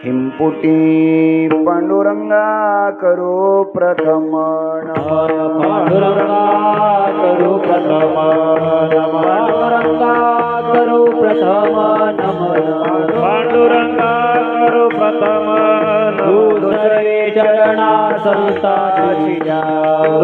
हिंपुटी पांडुरंगा करो प्रथम नमः पांडुरंगा करू प्रथम नमः पांडुरंगा करू प्रथम नमः पांडुरंगा करू प्रथम दुसरे चरणा संताचिया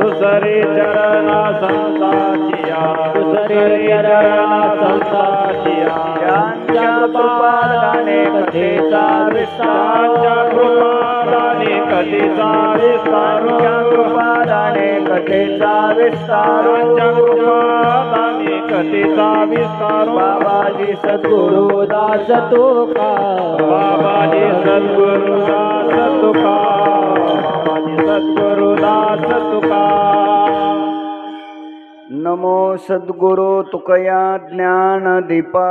दुसरे चरणा संताचिया दुसरे चरणा संताचिया ज्यांच्या कृपादाने कथेचा विस्तार कृपादाने कथेचा विस्तार कृपादाने कथेचा विस्तार कृपादाने कथेचा विस्तार बाबाजी सद्गुरु दास तुका बाबाजी सद्गुरु दास तुका बाबाजी सद्गुरु दास तुका नमो सद्गुरु तुकया ज्ञानदीपा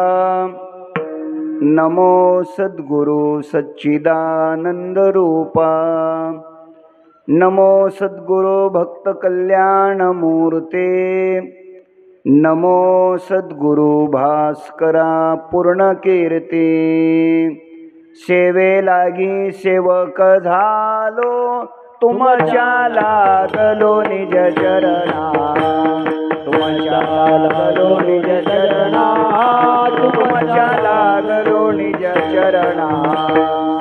नमो सद्गुरु सच्चिदानंद रूपा नमो सद्गुरु भक्त कल्याण मूर्ते नमो सद्गुरु भास्करा पूर्ण कीर्ती सेवे लागी सेवक झालो तुमच्या लागलो निज चरणा तुमच्या लागलो निज चरणा तुमच्या लागलो निज चरणा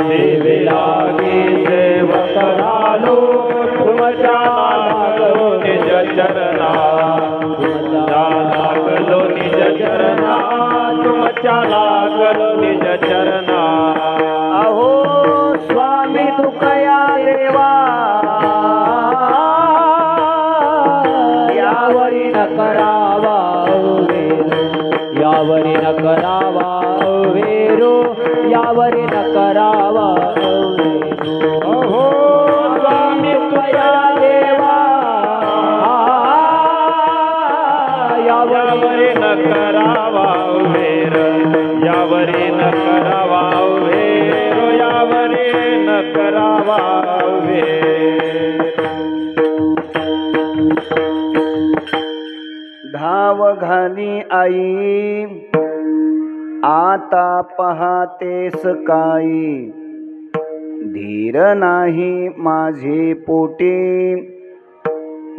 सेवे लागी सेवक झालो तुमच्या लागलो निज चरणा तुमच्या लागलो निज चरणा तुमच्या लागलो निज चरणा अहो स्वामी तुकया देवा यावरी न करावा यावरी न करावा वेरो यावरी न करावा अहो स्वामी तुकया देवा यावरी न करावा वेर यावरी न करावा वेरो यावरी न करावा वेर धाव घाली आई आता पहातेस काही धीर नाही माझे पोटी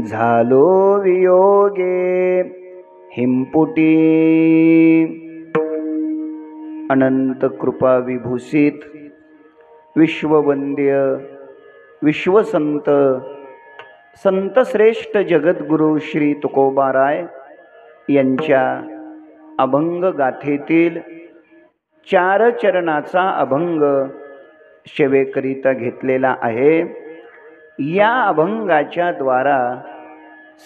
झालो वियोगे हिंपुटी अनंत कृपा विभूषित विश्ववंद्य विश्वसंत संत श्रेष्ठ जगद्गुरु श्री तुकोबाराय यांच्या अभंग गाथेतील 4 चरणाचा अभंग सेवेकरिता घेतलेला आहे। या अभंगाच्या द्वारा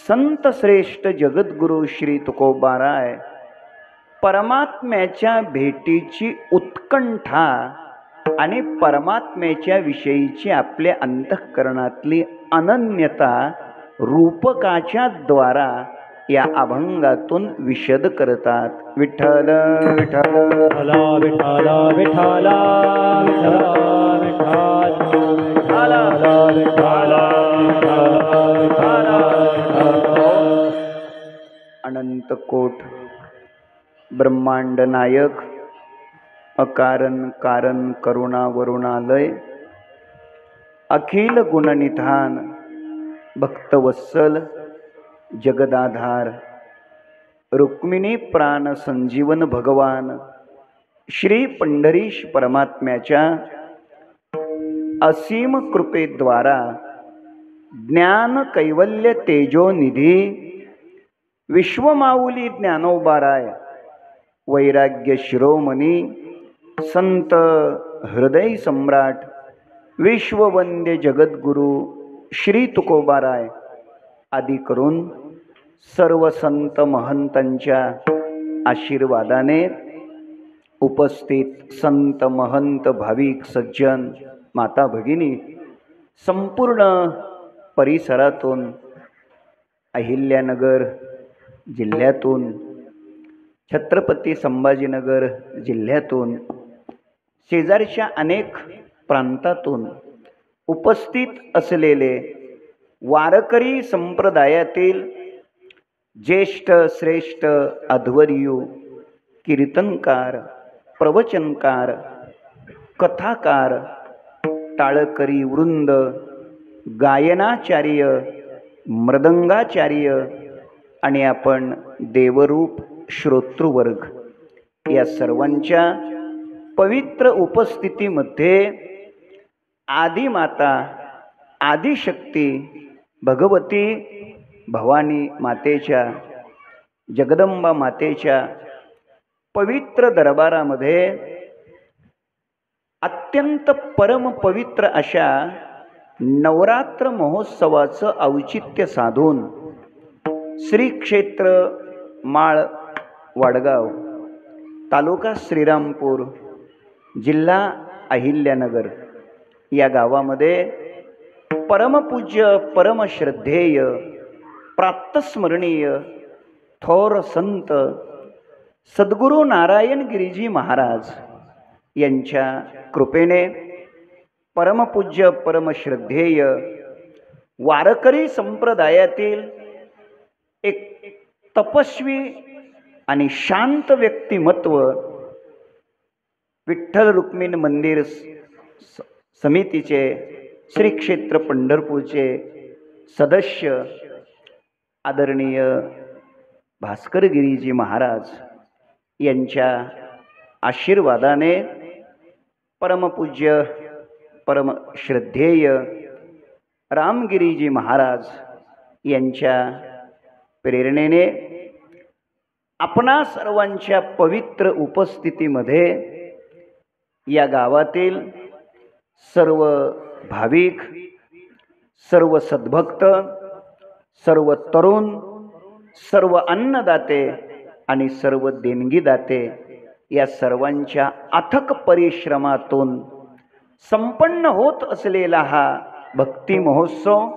संत श्रेष्ठ जगद्गुरु श्री तुकोबाराय परमात्म्याच्या भेटीची उत्कंठा आणि परमात्म्याच्या विषयीची आपल्या अंतःकरणातली अनन्यता रूपकाच्या द्वारा या अभंगातून विशद करतात। विठ्ठल विठ्ठल विठ्ठल विठ्ठल विठ्ठल विठ्ठल अनंत कोट ब्रह्मांड नायक अकारण कारण करुणा वरुणालय अखिल गुणनिधान भक्तवत्सल जगदाधार रुक्मिणी प्राण संजीवन भगवान श्री पंढरीश परमात्म्याच्या असीम कृपेद्वारा ज्ञान कैवल्य तेजोनिधी विश्वमाऊली ज्ञानोबाराय वैराग्य शिरोमणी संत हृदय सम्राट विश्ववंद्य जगद्गुरु श्री तुकोबाराय आदी करून सर्व संत महंतांच्या आशीर्वादाने उपस्थित संत महंत भाविक सज्जन माता भगिनी संपूर्ण परिसरातून अहिल्यानगर जिल्ह्यातून छत्रपती संभाजीनगर जिल्ह्यातून शेजारच्या अनेक प्रांतातून उपस्थित असलेले वारकरी संप्रदायातील ज्येष्ठ श्रेष्ठ अध्वर्यू कीर्तनकार प्रवचनकार कथाकार टाळकरी वृंद, गायनाचार्य, मृदंगाचार्य आणि आपण देवरूप श्रोतृवर्ग या सर्वांच्या पवित्र उपस्थितीमध्ये आदिमाता, आदिशक्ती भगवती भवानी मातेच्या, जगदंबा मातेच्या पवित्र दरबारामध्ये अत्यंत परम पवित्र अशा नवरात्र महोत्सवाचं औचित्य साधून श्री क्षेत्र माळ वाडगाव, तालुका श्रीरामपूर, जिल्हा अहिल्यानगर या गावामध्ये परमपूज्य, परमश्रद्धेय, प्रातस्मरणीय थोर संत सद्गुरू नारायण गिरीजी महाराज यांच्या कृपेने परमपूज्य, परमश्रद्धेय वारकरी संप्रदायातील एक तपस्वी आणि शांत व्यक्तिमत्व, विठ्ठल रुक्मिणी मंदिर समितीचे श्री क्षेत्र पंढरपूरचे सदस्य आदरणीय भास्कर गिरीजी महाराज यांच्या आशीर्वादाने परमपूज्य, परमश्रद्धेय रामगिरीजी महाराज यांच्या प्रेरणेने आपणा सर्वांच्या पवित्र उपस्थितीमध्ये या गावातील सर्व भाविक, सर्व सद्भक्त, सर्व तरुण, सर्व अन्नदाते आणि सर्व देणगीदाते या सर्वांच्या अथक परिश्रमातून संपन्न होत असलेला हा भक्ती महोत्सव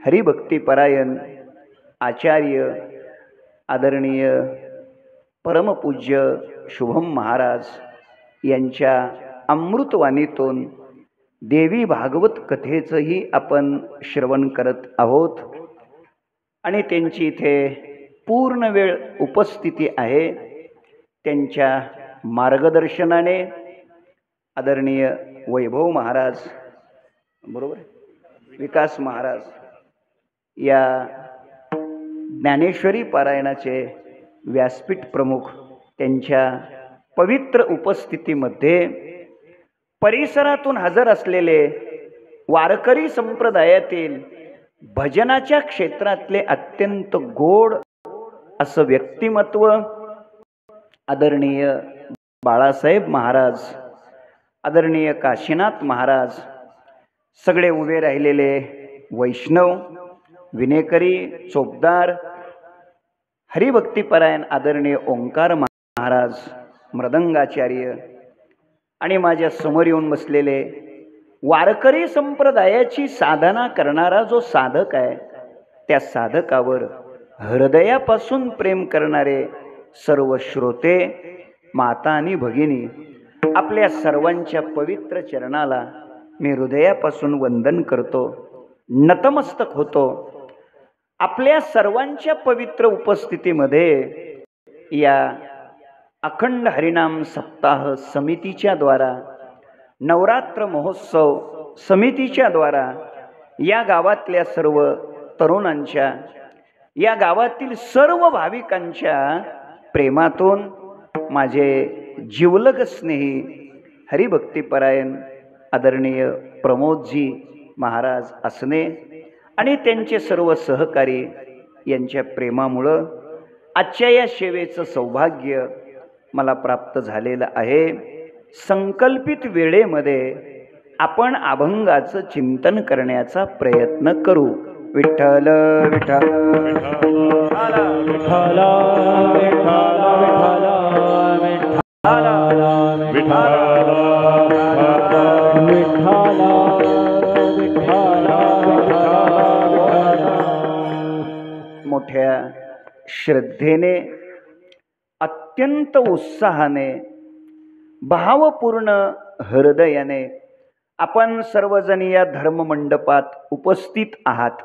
हरिभक्तीपरायण आचार्य आदरणीय परमपूज्य शुभम महाराज यांच्या अमृतवाणीतून देवी भागवत कथेचंही आपण श्रवण करत आहोत आणि त्यांची इथे पूर्ण वेळ उपस्थिती आहे. त्यांच्या मार्गदर्शनाने आदरणीय वैभव महाराज, बरोबर, विकास महाराज या ज्ञानेश्वरी पारायणाचे व्यासपीठ प्रमुख त्यांच्या पवित्र उपस्थितीमध्ये परिसरातून हजर असलेले वारकरी संप्रदायातील भजनाच्या क्षेत्रातले अत्यंत गोड असं व्यक्तिमत्व आदरणीय बाळासाहेब महाराज, आदरणीय काशीनाथ महाराज, सगळे उभे राहिलेले वैष्णव, विनेकरी, चोपदार, हरिभक्तीपरायण आदरणीय ओंकार महाराज, मृदंगाचार्य आणि माझ्या समोर येऊन बसलेले वारकरी संप्रदायाची साधना करणारा जो साधक आहे, त्या साधकावर हृदयापासून प्रेम करणारे सर्व श्रोते, माता आणि भगिनी, आपल्या सर्वांच्या पवित्र चरणाला मी हृदयापासून वंदन करतो, नतमस्तक होतो. आपल्या सर्वांच्या पवित्र उपस्थितीमध्ये या अखंड हरिनाम सप्ताह समितीच्या द्वारा, नवरात्र महोत्सव समितीच्या द्वारा या गावातल्या सर्व तरुणांच्या, या गावातील सर्व भाविकांच्या प्रेमातून माझे जिवलग स्नेही हरिभक्तीपरायण आदरणीय प्रमोदजी महाराज असणे आणि त्यांचे सर्व सहकारी यांच्या प्रेमामुळं आजच्या या सेवेचं सौभाग्य मला प्राप्त झालेलं आहे. संकल्पित वेळेमध्ये आपण अभंगाचं चिंतन करण्याचा प्रयत्न करू. विठ्ठल विठ्ठल विठ्ठल विठ्ठल विठ्ठल मोठ्या श्रद्धेने, अत्यंत उत्साहाने, भावपूर्ण हृदयाने आपण सर्वजण या धर्ममंडपात उपस्थित आहात.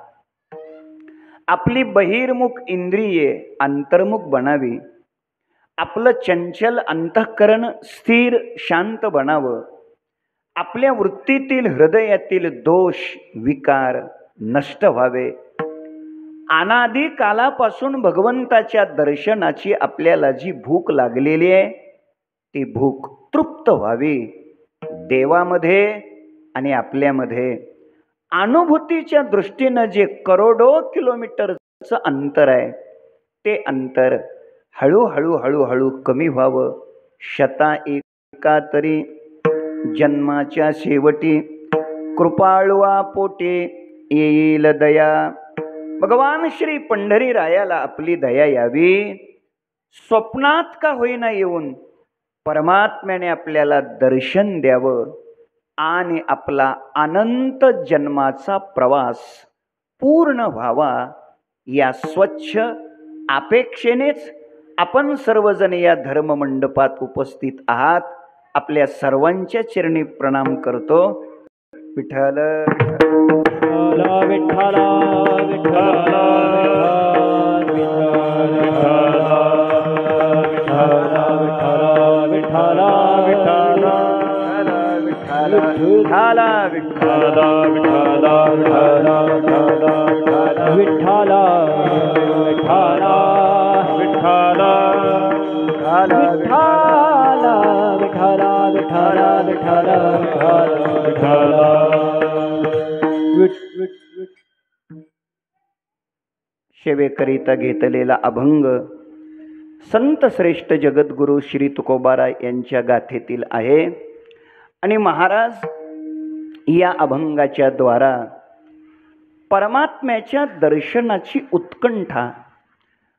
आपली बहिर्मुख इंद्रिये अंतर्मुख बनावी, आपलं चंचल अंतःकरण स्थिर शांत बनावं, आपल्या वृत्तीतील हृदयातील दोष विकार नष्ट व्हावे, अनादी कालापासून भगवंताच्या दर्शनाची आपल्याला जी भूक लागलेली आहे ती भूक तृप्त व्हावी. देवामध्ये आणि आपल्यामध्ये अनुभूतीच्या दृष्टीनं जे करोडो किलोमीटरचं अंतर आहे ते अंतर हळूहळू हळूहळू कमी व्हावं. शता एका तरी जन्माच्या शेवटी कृपाळुआ पोटे येईल दया. भगवान श्री पंढरीरायाला आपली दया यावी. स्वप्नात का होईना येऊन परमात्म्याने आपल्याला दर्शन द्यावं आणि आपला अनंत जन्माचा प्रवास पूर्ण व्हावा. या स्वच्छ अपेक्षेनेच आपण सर्वजण या धर्ममंडपात उपस्थित आहात. आपल्या सर्वांच्या चरणी प्रणाम करतो. विठ्ठल विठ्ठल विठ्ठल विठ्ठल सेवेकरिता घेतलेला अभंग संत श्रेष्ठ जगद्गुरु श्री तुकोबाराय यांच्या गाथेतील आहे आणि महाराज या अभंगाच्या द्वारा परमात्म्याच्या दर्शनाची उत्कंठा,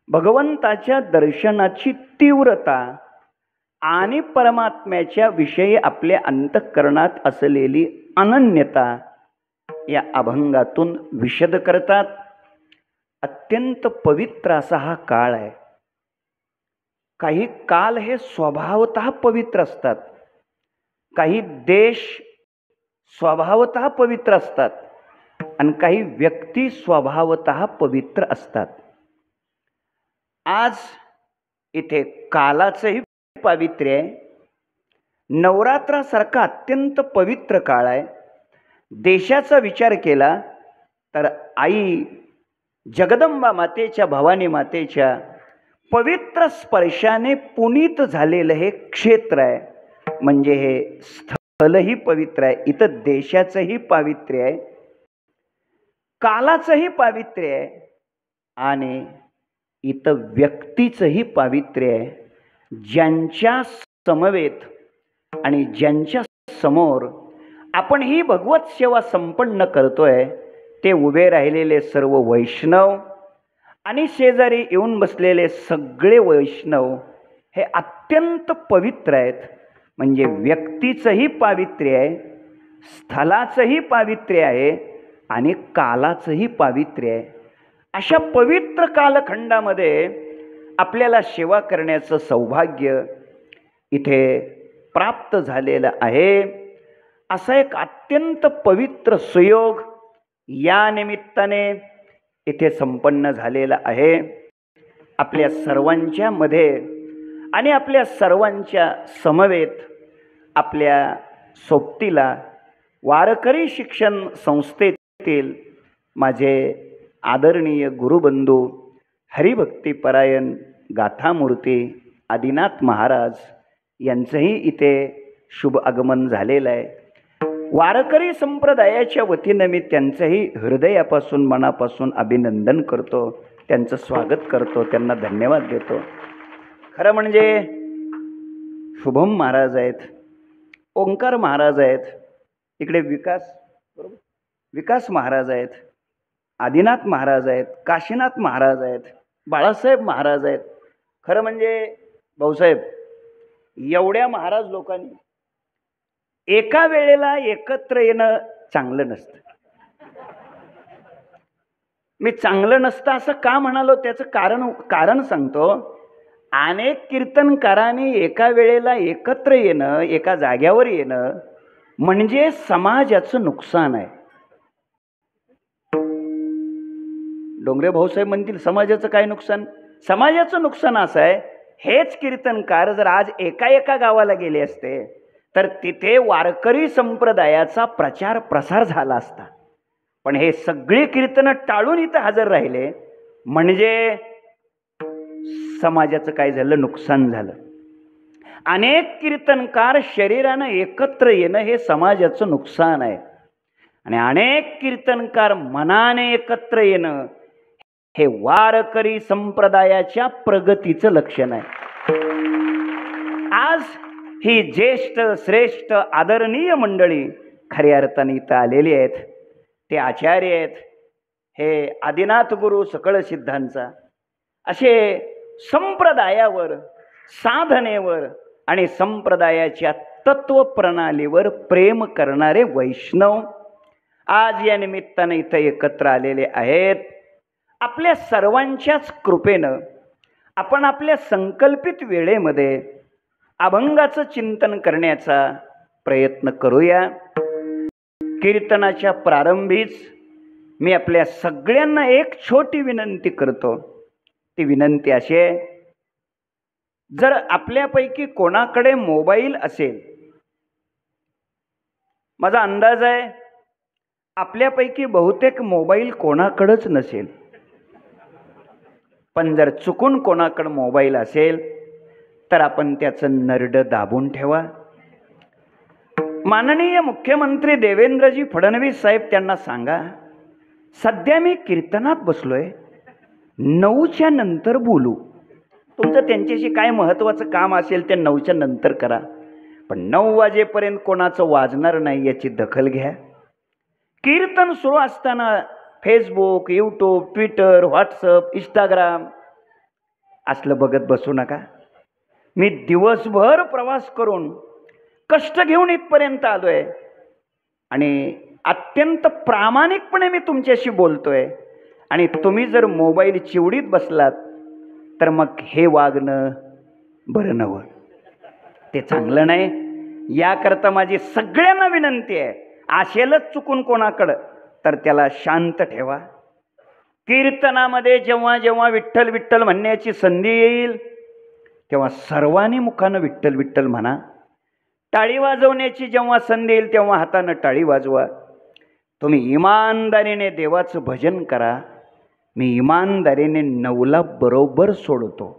भगवंताच्या दर्शनाची तीव्रता आणि परमात्म्याच्या विषयी आपल्या अंतःकरणात असलेली अनन्यता या अभंगातून विशद करतात. अत्यंत पवित्र असा हा काळ आहे. काही काल हे स्वभावतः पवित्र असतात, काही देश स्वभावतः पवित्र असतात आणि काही व्यक्ती स्वभावतः पवित्र असतात. आज इथे कालाचंही पावित्र्य आहे. नवरात्रासारखा अत्यंत पवित्र काळ आहे. देशाचा विचार केला तर आई जगदंबा मातेच्या, भवानी मातेच्या पवित्र स्पर्शाने पुनीत झालेलं हे क्षेत्र आहे. म्हणजे हे स्थलही पवित्र आहे. इथं देशाचंही पावित्र्य आहे, कालाचंही पावित्र्य आहे आणि इथं व्यक्तीचंही पावित्र्य आहे. ज्यांच्या समवेत आणि ज्यांच्या समोर आपण ही भगवत सेवा संपन्न करतोय ते उभे राहिलेले सर्व वैष्णव आणि शेजारी येऊन बसलेले सगळे वैष्णव हे अत्यंत पवित्र आहेत. म्हणजे व्यक्तीचंही पावित्र्य आहे, स्थलाचंही पावित्र्य आहे आणि कालाचंही पावित्र्य आहे. अशा पवित्र कालखंडामध्ये आपल्याला सेवा करण्याचं सौभाग्य इथे प्राप्त झालेलं आहे. असा एक अत्यंत पवित्र सुयोग या निमित्ताने इथे संपन्न झालेला आहे. आपल्या सर्वांच्या मध्ये आणि आपल्या सर्वांच्या समवेत आपल्या सोबतीला वारकरी शिक्षण संस्थेतील माझे आदरणीय गुरुबंधू हरिभक्तीपरायण गाथामूर्ती आदिनाथ महाराज यांचंही इथे शुभ आगमन झालेलं आहे. वारकरी संप्रदायाच्या वतीनं मी त्यांचंही हृदयापासून मनापासून अभिनंदन करतो, त्यांचं स्वागत करतो, त्यांना धन्यवाद देतो. खरं म्हणजे शुभम महाराज आहेत, ओंकार महाराज आहेत, इकडे विकास महाराज आहेत, आदिनाथ महाराज आहेत, काशीनाथ महाराज आहेत, बाळासाहेब महाराज आहेत. खरं म्हणजे भाऊसाहेब, एवढ्या महाराज लोकांनी एका वेळेला एकत्र येणं चांगलं नसतं. मी चांगलं नसतं असं का म्हणालो त्याचं कारण सांगतो. अनेक कीर्तनकारांनी एका वेळेला एकत्र येणं, एका जाग्यावर येणं म्हणजे समाजाचं नुकसान आहे. डोंगरे भाऊसाहेब म्हणतील समाजाचं काय नुकसान? समाजाचं नुकसान असं आहे, हेच कीर्तनकार जर आज एका गावाला गेले असते तर तिथे वारकरी संप्रदायाचा प्रचार प्रसार झाला असता. पण हे सगळी कीर्तनं टाळून इथं हजर राहिले म्हणजे समाजाचं काय झालं, नुकसान झालं. अनेक कीर्तनकार शरीरानं एकत्र येणं हे समाजाचं नुकसान आहे आणि अनेक कीर्तनकार मनाने एकत्र येणं हे वारकरी संप्रदायाच्या प्रगतीचं लक्षण आहे. आज ही ज्येष्ठ श्रेष्ठ आदरणीय मंडळी खऱ्या अर्थाने इथं आलेली आहेत. ते आचार्य आहेत, हे आदिनाथ गुरु सकळ सिद्धांचा, असे संप्रदायावर, साधनेवर आणि संप्रदायाच्या तत्वप्रणालीवर प्रेम करणारे वैष्णव आज या निमित्ताने इथं एकत्र आलेले आहेत. आपल्या सर्वांच्याच कृपेनं आपण आपल्या संकल्पित वेळेमध्ये अभंगाचं चिंतन करण्याचा प्रयत्न करूया. कीर्तनाच्या प्रारंभीच मी आपल्या सगळ्यांना एक छोटी विनंती करतो. ती विनंती अशी आहे, जर आपल्यापैकी कोणाकडे मोबाईल असेल, माझा अंदाज आहे आपल्यापैकी बहुतेक मोबाईल कोणाकडेच नसेल, पण जर चुकून कोणाकडे मोबाईल असेल तर आपण त्याचं नरड दाबून ठेवा. माननीय मुख्यमंत्री देवेंद्रजी फडणवीस साहेब त्यांना सांगा, सध्या मी कीर्तनात बसलोय, 9च्या नंतर बोलू. तुमचं त्यांच्याशी काय महत्त्वाचं काम असेल ते 9च्या नंतर करा, पण 9 वाजेपर्यंत कोणाचं वाजणार नाही याची दखल घ्या. कीर्तन सुरू असताना Facebook, YouTube, Twitter, WhatsApp, Instagram असलं बघत बसू नका. मी दिवसभर प्रवास करून कष्ट घेऊन इथपर्यंत आलोय आणि अत्यंत प्रामाणिकपणे मी तुमच्याशी बोलतोय आणि तुम्ही जर मोबाईल चिवडीत बसलात तर मग हे वागणं बरं नव्हं, ते चांगलं नाही. याकरता माझी सगळ्यांना विनंती आहे, असेलच चुकून कोणाकडं तर त्याला शांत ठेवा. कीर्तनामध्ये जेव्हा जेव्हा विठ्ठल विठ्ठल म्हणण्याची संधी येईल तेव्हा सर्वांनी मुखानं विठ्ठल विठ्ठल म्हणा. टाळी वाजवण्याची जेव्हा संधी येईल तेव्हा हातानं टाळी वाजवा. तुम्ही इमानदारीने देवाचं भजन करा. मी इमानदारीने 9ला बरोबर सोडतो.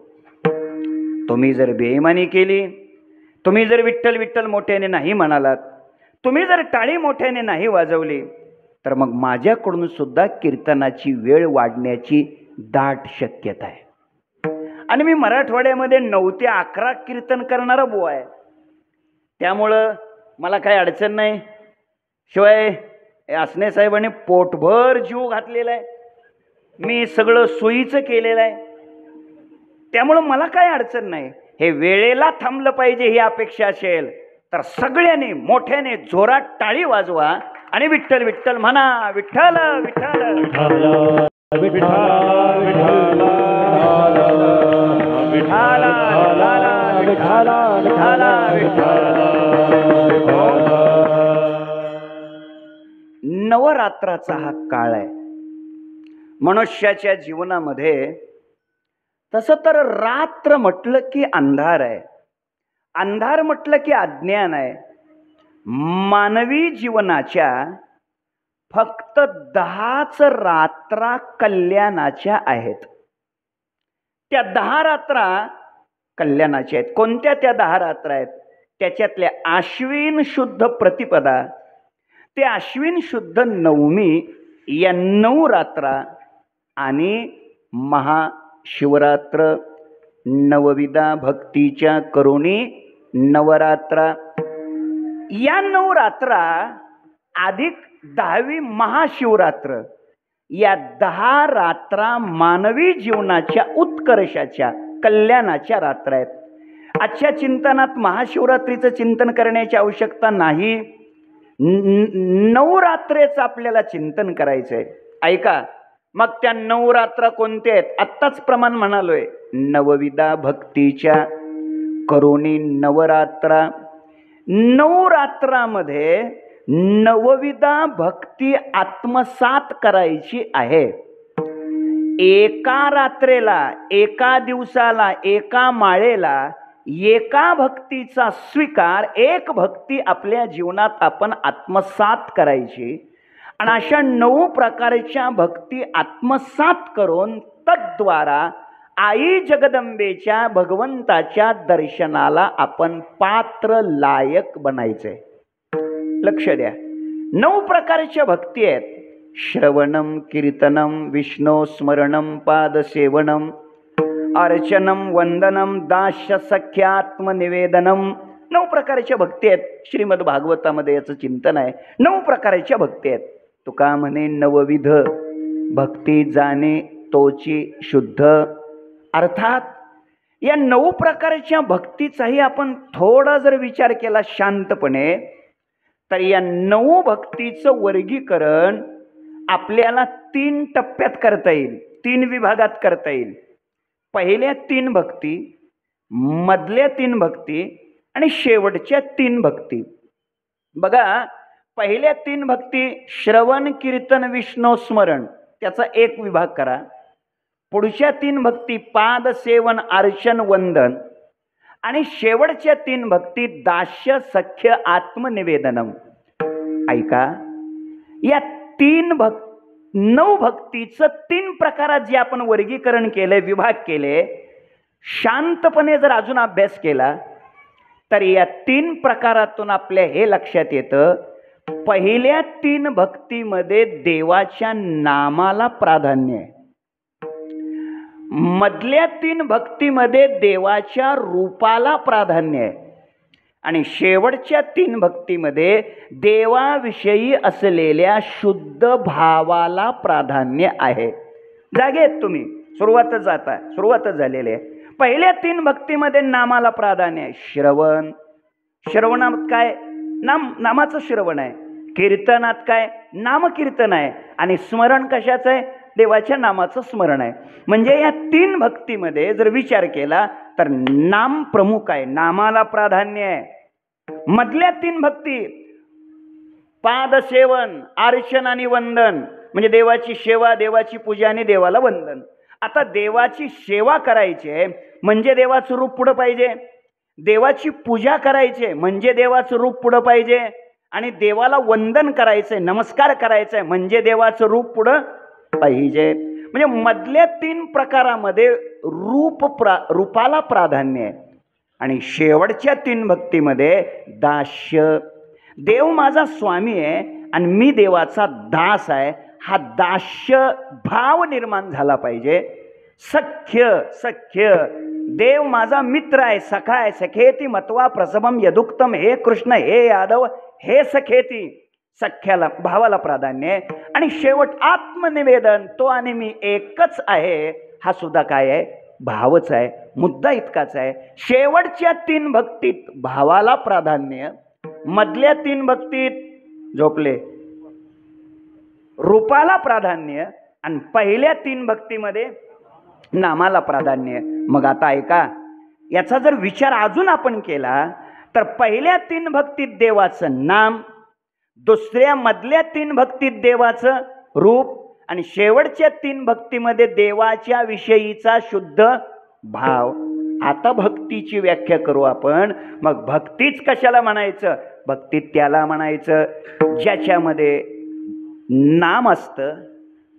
तुम्ही जर बेईमानी केली, तुम्ही जर विठ्ठल विठ्ठल मोठ्याने नाही म्हणालात, तुम्ही जर टाळी मोठ्याने नाही वाजवली तर मग माझ्याकडून सुद्धा कीर्तनाची वेळ वाढण्याची दाट शक्यता आहे. आणि मी मराठवाड्यामध्ये 9 ते 11 कीर्तन करणारा बुवा आहे, त्यामुळं मला काही अडचण नाही. शिवाय असणे साहेबांनी पोटभर जीव घातलेला आहे, मी सगळं सोयीचं केलेलं आहे, त्यामुळं मला काही अडचण नाही. हे वेळेला थांबलं पाहिजे ही अपेक्षा असेल तर सगळ्यांनी मोठ्याने जोरात टाळी वाजवा आणि विठ्ठल विठ्ठल म्हणा. विठ्ठल विठ्ठल नवरात्राचा हा काळ आहे मनुष्याच्या जीवनामध्ये. तसं तर रात्र म्हटलं की अंधार आहे, अंधार म्हटलं की अज्ञान आहे. मानवी जीवनाच्या फक्त 10च रात्रा कल्याणाच्या आहेत. त्या 10 रात्रा कल्याणाच्या आहेत. कोणत्या त्या 10 रात्रा आहेत? त्याच्यातल्या आश्विन शुद्ध प्रतिपदा ते आश्विन शुद्ध नवमी या 9 रात्रा आणि महाशिवरात्र, नवविधा भक्तीच्या करुणी नवरात्रा, या 9 रात्रा अधिक 10वी महाशिवरात्र, या 10 रात्रा मानवी जीवनाच्या उत्कर्षाच्या कल्याणाच्या रात्र आहेत. आजच्या चिंतनात महाशिवरात्रीचं चिंतन करण्याची आवश्यकता नाही. 9 रात्रेचं आपल्याला चिंतन करायचंय. ऐका, मग त्या 9 रात्रा कोणत्या आहेत? आत्ताच प्रमाण म्हणालोय, नवविधा भक्तीच्या करुणी नवरात्रा. 9 रात्रामध्ये नवविधा भक्ती आत्मसात करायची आहे. एका रात्रेला, एका दिवसाला, एका माळेला एका भक्तीचा स्वीकार, एक भक्ती आपल्या जीवनात आपण आत्मसात करायची आणि अशा 9 प्रकारच्या भक्ती आत्मसात करून तद्वारा आई जगदंबेच्या भगवंताच्या दर्शनाला आपण पात्र लायक बनायचे. लक्ष द्या, 9 प्रकारच्या भक्ती आहेत. श्रवणम, कीर्तनम, विष्णू स्मरणम, पादसेवनम, अर्चनम, वंदनम, दास्य सख्यात्मनिवेदनम. 9 प्रकारच्या भक्ती आहेत. श्रीमद भागवतामध्ये याचं चिंतन आहे. 9 प्रकारच्या भक्ती आहेत. तुका म्हणे नवविध भक्ती जाणे तोची शुद्ध. अर्थात या 9 प्रकारच्या भक्तीचाही आपण थोडा जर विचार केला शांतपणे, तर या 9 भक्तीचं वर्गीकरण आपल्याला 3 टप्प्यात करता येईल, 3 विभागात करता येईल. पहिल्या 3 भक्ती, मधल्या 3 भक्ती आणि शेवटच्या 3 भक्ती. बघा, पहिल्या 3 भक्ती श्रवण, कीर्तन, विष्णू स्मरण, त्याचा एक विभाग करा. पुढच्या 3 भक्ती पाद सेवन, अर्चन, वंदन आणि शेवटच्या 3 भक्ती दास्य सख्य आत्मनिवेदनम. ऐका, या 9 भक्तीचं 3 प्रकारात जे आपण वर्गीकरण केले, विभाग केले, शांतपणे जर अजून अभ्यास केला तर या 3 प्रकारातून आपल्या हे लक्षात येतं, पहिल्या 3 भक्तीमध्ये देवाच्या नामाला प्राधान्य आहे. मधल्या 3 भक्तीमध्ये देवाच्या रूपाला प्राधान्य आहे आणि शेवटच्या 3 भक्तीमध्ये देवाविषयी असलेल्या शुद्ध भावाला प्राधान्य आहे. जागे आहेत तुम्ही, सुरुवातच झालेली आहे. पहिल्या 3 भक्तीमध्ये नामाला प्राधान्य आहे. श्रवणात काय? नामाचं श्रवण आहे. कीर्तनात काय? नामकीर्तन आहे. आणि स्मरण कशाचं आहे? देवाच्या नामाचं स्मरण आहे. म्हणजे या 3 भक्तीमध्ये जर विचार केला तर नाम प्रमुख आहे, नामाला प्राधान्य आहे. मधल्या 3 भक्ती पादसेवन, अर्चन आणि वंदन, म्हणजे देवाची सेवा, देवाची पूजा आणि देवाला वंदन. आता देवाची सेवा करायची म्हणजे देवाचं रूप पुढं पाहिजे, देवाची पूजा करायची म्हणजे देवाचं रूप पुढं पाहिजे, आणि देवाला वंदन करायचंय, नमस्कार करायचंय म्हणजे देवाचं रूप पुढं पाहिजे. म्हणजे मधल्या 3 प्रकारामध्ये रूपाला प्राधान्य आहे. आणि शेवटच्या 3 भक्तीमध्ये दास्य, देव माझा स्वामी आहे आणि मी देवाचा दास आहे, हा दास्य भाव निर्माण झाला पाहिजे. सख्य, देव माझा मित्र आहे, सखा आहे, सखेती मत्वा प्रसभम यदुक्तम, हे कृष्ण, हे यादव, हे सखेती, सख्याला भावाला प्राधान्य आहे. आणि शेवट आत्मनिवेदन, तो आणि मी एकच आहे, हा सुद्धा काय आहे? भावच आहे. मुद्दा इतकाच आहे. शेवटच्या 3 भक्तीत भावाला प्राधान्य, मधल्या 3 भक्तीत झोपले रूपाला प्राधान्य आणि पहिल्या 3 भक्तीमध्ये नामाला प्राधान्य. मग आता ऐका, याचा जर विचार अजून आपण केला तर पहिल्या 3 भक्तीत देवाचं नाम, दुसऱ्या मधल्या 3 भक्तीत देवाचं रूप आणि शेवटच्या 3 भक्तीमध्ये देवाच्या विषयीचा शुद्ध भाव. आता भक्तीची व्याख्या करू आपण. मग भक्तीच कशाला म्हणायचं? भक्ती त्याला म्हणायचं ज्याच्यामध्ये नाम असतं,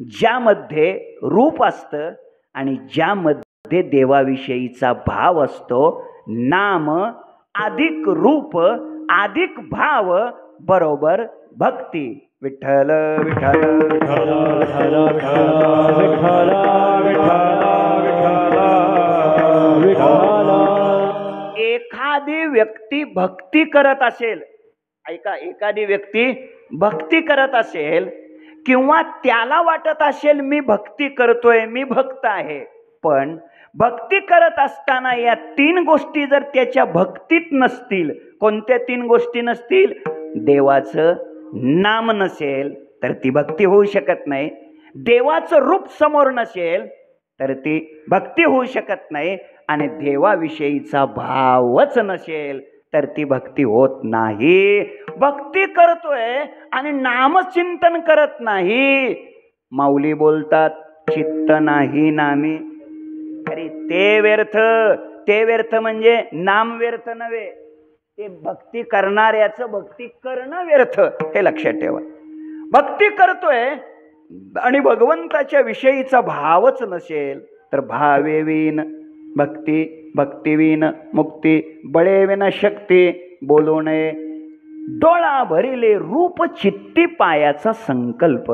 ज्यामध्ये रूप असतं आणि ज्यामध्ये देवाविषयीचा भाव असतो. नाम अधिक रूप अधिक भाव बरोबर भक्ती. विठ्ठल विठ्ठल विठ्ठल विठ्ठल विठ्ठल विठ्ठल. एखादी व्यक्ती भक्ती करत असेल, ऐका, एखादी व्यक्ती भक्ती करत असेल किंवा त्याला वाटत असेल मी भक्ती करतोय, मी भक्त आहे, पण भक्ती करत असताना या 3 गोष्टी जर त्याच्या भक्तीत नसतील, कोणत्या 3 गोष्टी नसतील? देवाचं नाम नसेल तर ती भक्ती होऊ शकत नाही, देवाचं रूप समोर नसेल तर ती भक्ती होऊ शकत नाही, आणि देवाविषयीचा भावच नसेल तर ती भक्ती होत नाही. भक्ती करतोय आणि नामचिंतन करत नाही. माऊली बोलतात चित्त नाही नामी, अरे ते व्यर्थ, ते व्यर्थ म्हणजे नाम व्यर्थ नव्हे, ते भक्ती करणाऱ्याचं भक्ती करणं व्यर्थ, हे लक्षात ठेवा. भक्ती करतोय आणि भगवंताच्या विषयीचा भावच नसेल तर भावेवीन भक्ती, भक्तिवीन मुक्ती, बळेविना शक्ती बोलू नये. डोळा भरिले रूप चित्ती पायाचा संकल्प.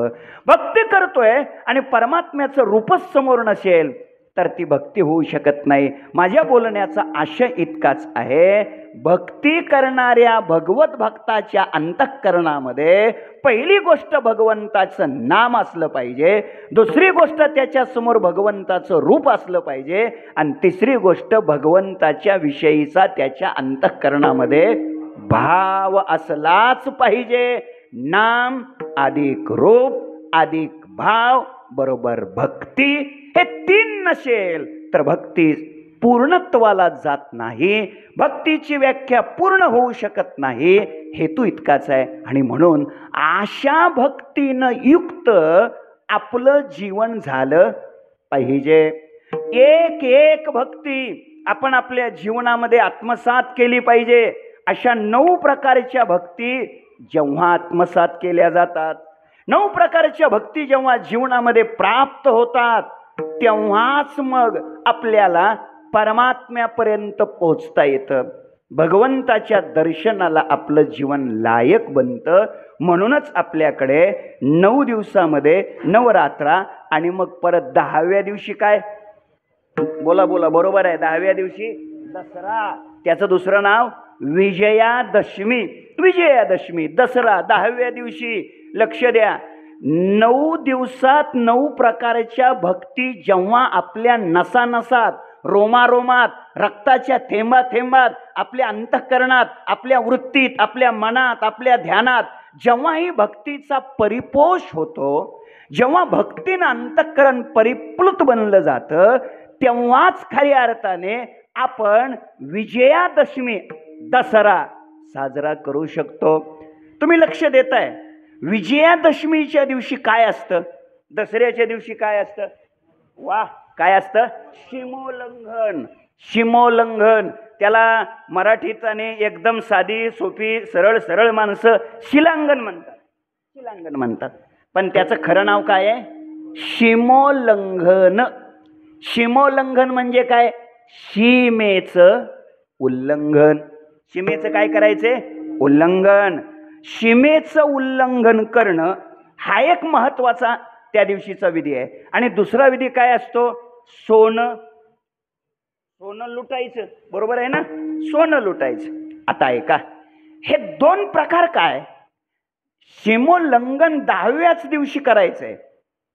भक्ती करतोय आणि परमात्म्याचं रूपच समोर नसेल तर ती भक्ती होऊ शकत नाही. माझ्या बोलण्याचा आशय इतकाच आहे, भक्ती करणाऱ्या भगवत भक्ताच्या अंतःकरणामध्ये पहिली गोष्ट भगवंताचं नाम असलं पाहिजे, दुसरी गोष्ट त्याच्या समोर भगवंताचं रूप असलं पाहिजे, आणि तिसरी गोष्ट भगवंताच्या विषयीचा त्याच्या अंतःकरणामध्ये भाव असलाच पाहिजे. नाम अधिक रूप अधिक भाव बरोबर भक्ती, हे तीन नसेल तर भक्ती पूर्णत्वाला जात नाही, भक्तीची व्याख्या पूर्ण होऊ शकत नाही. हेतू इतकाच आहे. आणि म्हणून अशा भक्तीनं युक्त आपलं जीवन झालं पाहिजे. एक एक भक्ती आपण आपल्या जीवनामध्ये आत्मसात केली पाहिजे. अशा 9 प्रकारच्या भक्ती जेव्हा आत्मसात केल्या जातात, 9 प्रकारच्या भक्ती जेव्हा जीवनामध्ये प्राप्त होतात, तेव्हाच मग आपल्याला परमात्म्यापर्यंत पोहोचता येतं, भगवंताच्या दर्शनाला आपलं जीवन लायक बनतं. म्हणूनच आपल्याकडे 9 दिवसामध्ये नवरात्रा आणि मग परत 10व्या दिवशी काय, बोला बोला, बरोबर आहे, 10व्या दिवशी दसरा. त्याचं दुसरं नाव विजयादशमी. विजयादशमी, दसरा, 10व्या दिवशी. लक्ष द्या, 9 दिवसात 9 प्रकारच्या भक्ती जेव्हा आपल्या नसानसात, रोमारोमात, रक्ताच्या थेंबा थेंबात, आपल्या अंतःकरणात, आपल्या वृत्तीत, आपल्या मनात, आपल्या ध्यानात जेव्हा ही भक्तीचा परिपोष होतो, जेव्हा भक्तीनं अंतःकरण परिप्लुत बनलं जातं, तेव्हाच खऱ्या अर्थाने आपण विजयादशमी, दसरा साजरा करू शकतो. तुम्ही लक्ष देताय, विजयादशमीच्या दिवशी काय असतं, दसऱ्याच्या दिवशी काय असतं? वा, काय असतं? सीमोल्लंघन. सीमोल्लंघन, त्याला मराठीत आणि एकदम साधी सोपी सरळ सरळ माणसं शिलांगण म्हणतात. शिलांगण म्हणतात, पण त्याचं खरं नाव काय आहे? सीमोल्लंघन. सीमोल्लंघन म्हणजे काय? सीमेचं उल्लंघन. सीमेचं काय करायचे? उल्लंघन. सीमेचं उल्लंघन करणं हा एक महत्वाचा त्या दिवशीचा विधी आहे. आणि दुसरा विधी काय असतो? सोनं. सोनं लुटायचं, बरोबर आहे ना? सोनं लुटायचं. आता ऐका, हे 2 प्रकार काय? सीमोल्लंघन 10व्याच दिवशी करायचंय,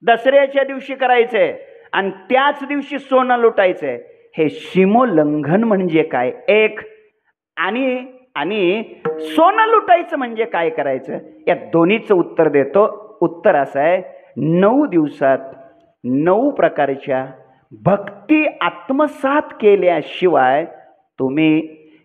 दसऱ्याच्या दिवशी करायचंय, आणि त्याच दिवशी सोनं लुटायचंय. हे सीमोल्लंघन म्हणजे काय? एक. आणि सोनं लुटायचं म्हणजे काय करायचं? या दोन्हीचं उत्तर देतो. उत्तर असं आहे, 9 दिवसात 9 प्रकारच्या भक्ती आत्मसात केल्याशिवाय तुम्ही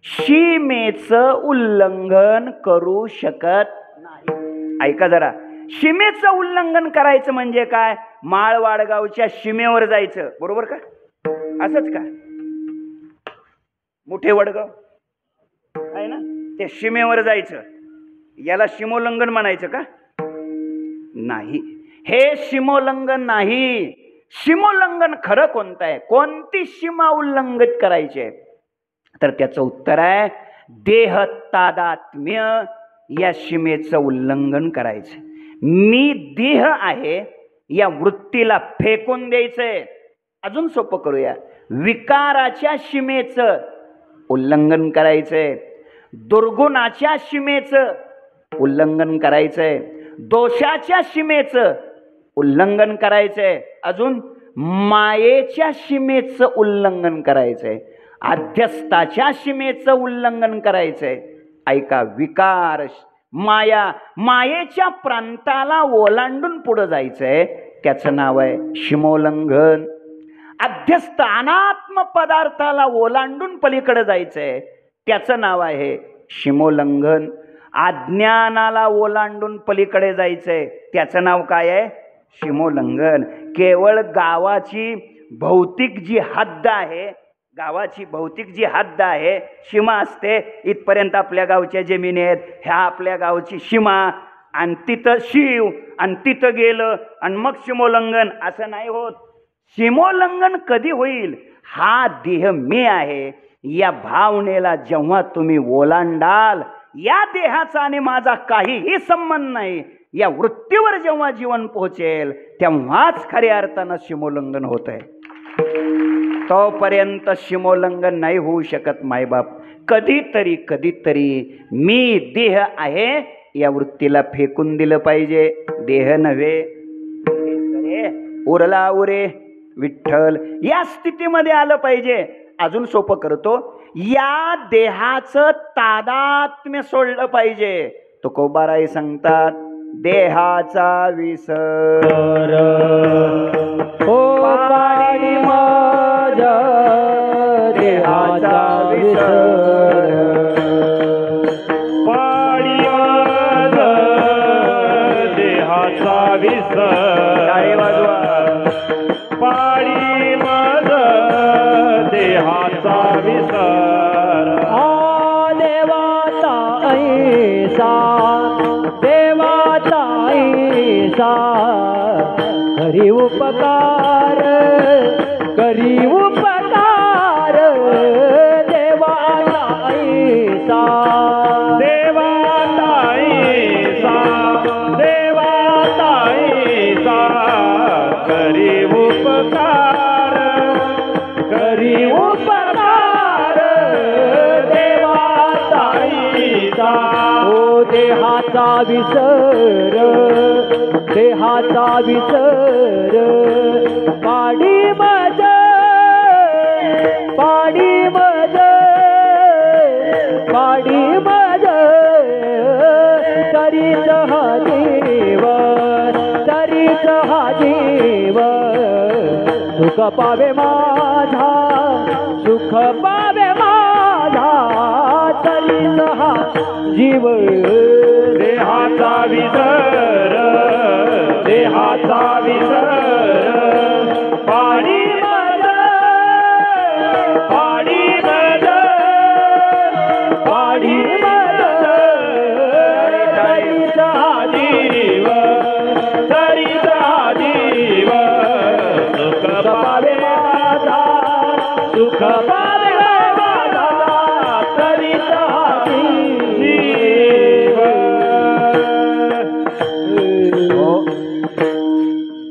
सीमेचं उल्लंघन करू शकत नाही. ऐका जरा, सीमेचं उल्लंघन करायचं म्हणजे काय? माळवाडगावच्या सीमेवर जायचं, बरोबर का? असंच का? मोठे वडगाव आहे ना, त्या सीमेवर जायचं, याला सीमोल्लंघन म्हणायचं का? नाही, हे सीमोल्लंघन नाही. सीमोल्लंघन खरं कोणतं आहे? कोणती सीमा उल्लंघित करायची? तर त्याचं उत्तर आहे देह तादात्म्य. या सीमेचं उल्लंघन करायचं. मी देह आहे या वृत्तीला फेकून द्यायचंय. अजून सोपं करूया, विकाराच्या सीमेचं उल्लंघन करायचंय, दुर्गुणाच्या सीमेचं उल्लंघन करायचंय, दोषाच्या सीमेचं उल्लंघन करायचंय, अजून मायेच्या सीमेचं उल्लंघन करायचंय, अध्यस्थाच्या सीमेचं उल्लंघन करायचंय. ऐका, विकार, माया, मायेच्या प्रांताला ओलांडून पुढे जायचंय, त्याचं नाव आहे सीमोल्लंघन. अध्यस्थ अनात्म पदार्थाला ओलांडून पलीकडे जायचंय, त्याचं नाव आहे सीमोल्लंघन. अज्ञानाला ओलांडून पलीकडे जायचंय, त्याचं नाव काय आहे? सीमोल्लंघन. केवळ गावाची भौतिक जी हद्द आहे, गावाची भौतिक जी हद्द आहे, सीमा असते, इथपर्यंत आपल्या गावच्या जमिनी आहेत, ह्या आपल्या गावची सीमा, आणि तिथं शिव, आणि तिथं गेलं आणि मग सीमोल्लंघन, असं नाही होत. सीमोल्लंघन कधी होईल? हा देह मी आहे या भावनेला जेव्हा तुम्ही ओलांडाल, या देहाचा आणि माझा काहीही संबंध नाही या वृत्तीवर जेव्हा जीवन पोहोचेल, तेव्हाच खऱ्या अर्थानं सीमोल्लंघन होत आहे. तोपर्यंत सीमोल्लंघन नाही होऊ शकत. मायबाप कधीतरी मी देह आहे या वृत्तीला फेकून दिलं पाहिजे. देह नव्हे, उरला उरे विठ्ठल, या स्थितीमध्ये आलं पाहिजे. अजून सोपं करतो, या देहाचं तादात्म्य सोडलं पाहिजे. तुकोबाराय सांगतात, देहाचा विसर हो पाणी माझ्या देहाचा विसर, पाणी माझा देहाचा विसर, टाळे वाजवा. पाणी माझा देहाचा विसर, हा देवाचा ऐसा, देवाचा ऐसा, करी उपकार, करी उपकार, देवाचा ऐसा, देवाचा ऐसा, देवाचा ऐसा, करी उपकार, करी उपकार, देवाचा ऐसा. ओ देहाचा विसर, देहाचा विसर, पाडी मज, पाडी मज, पाडी मज, तरीच हा जीव, तरीच हा जीव, सुख पावे माझा, सुख पावे माझा, तरीच हा जीव. देहाचा विसर, देहाचा विसर, पाणी मज, पाणी मज, पाणी मज, तरीच हा जीव, तरीच हा जीव, सुख पावे माझा, सुख पावे माझा, तरीच हा जीव.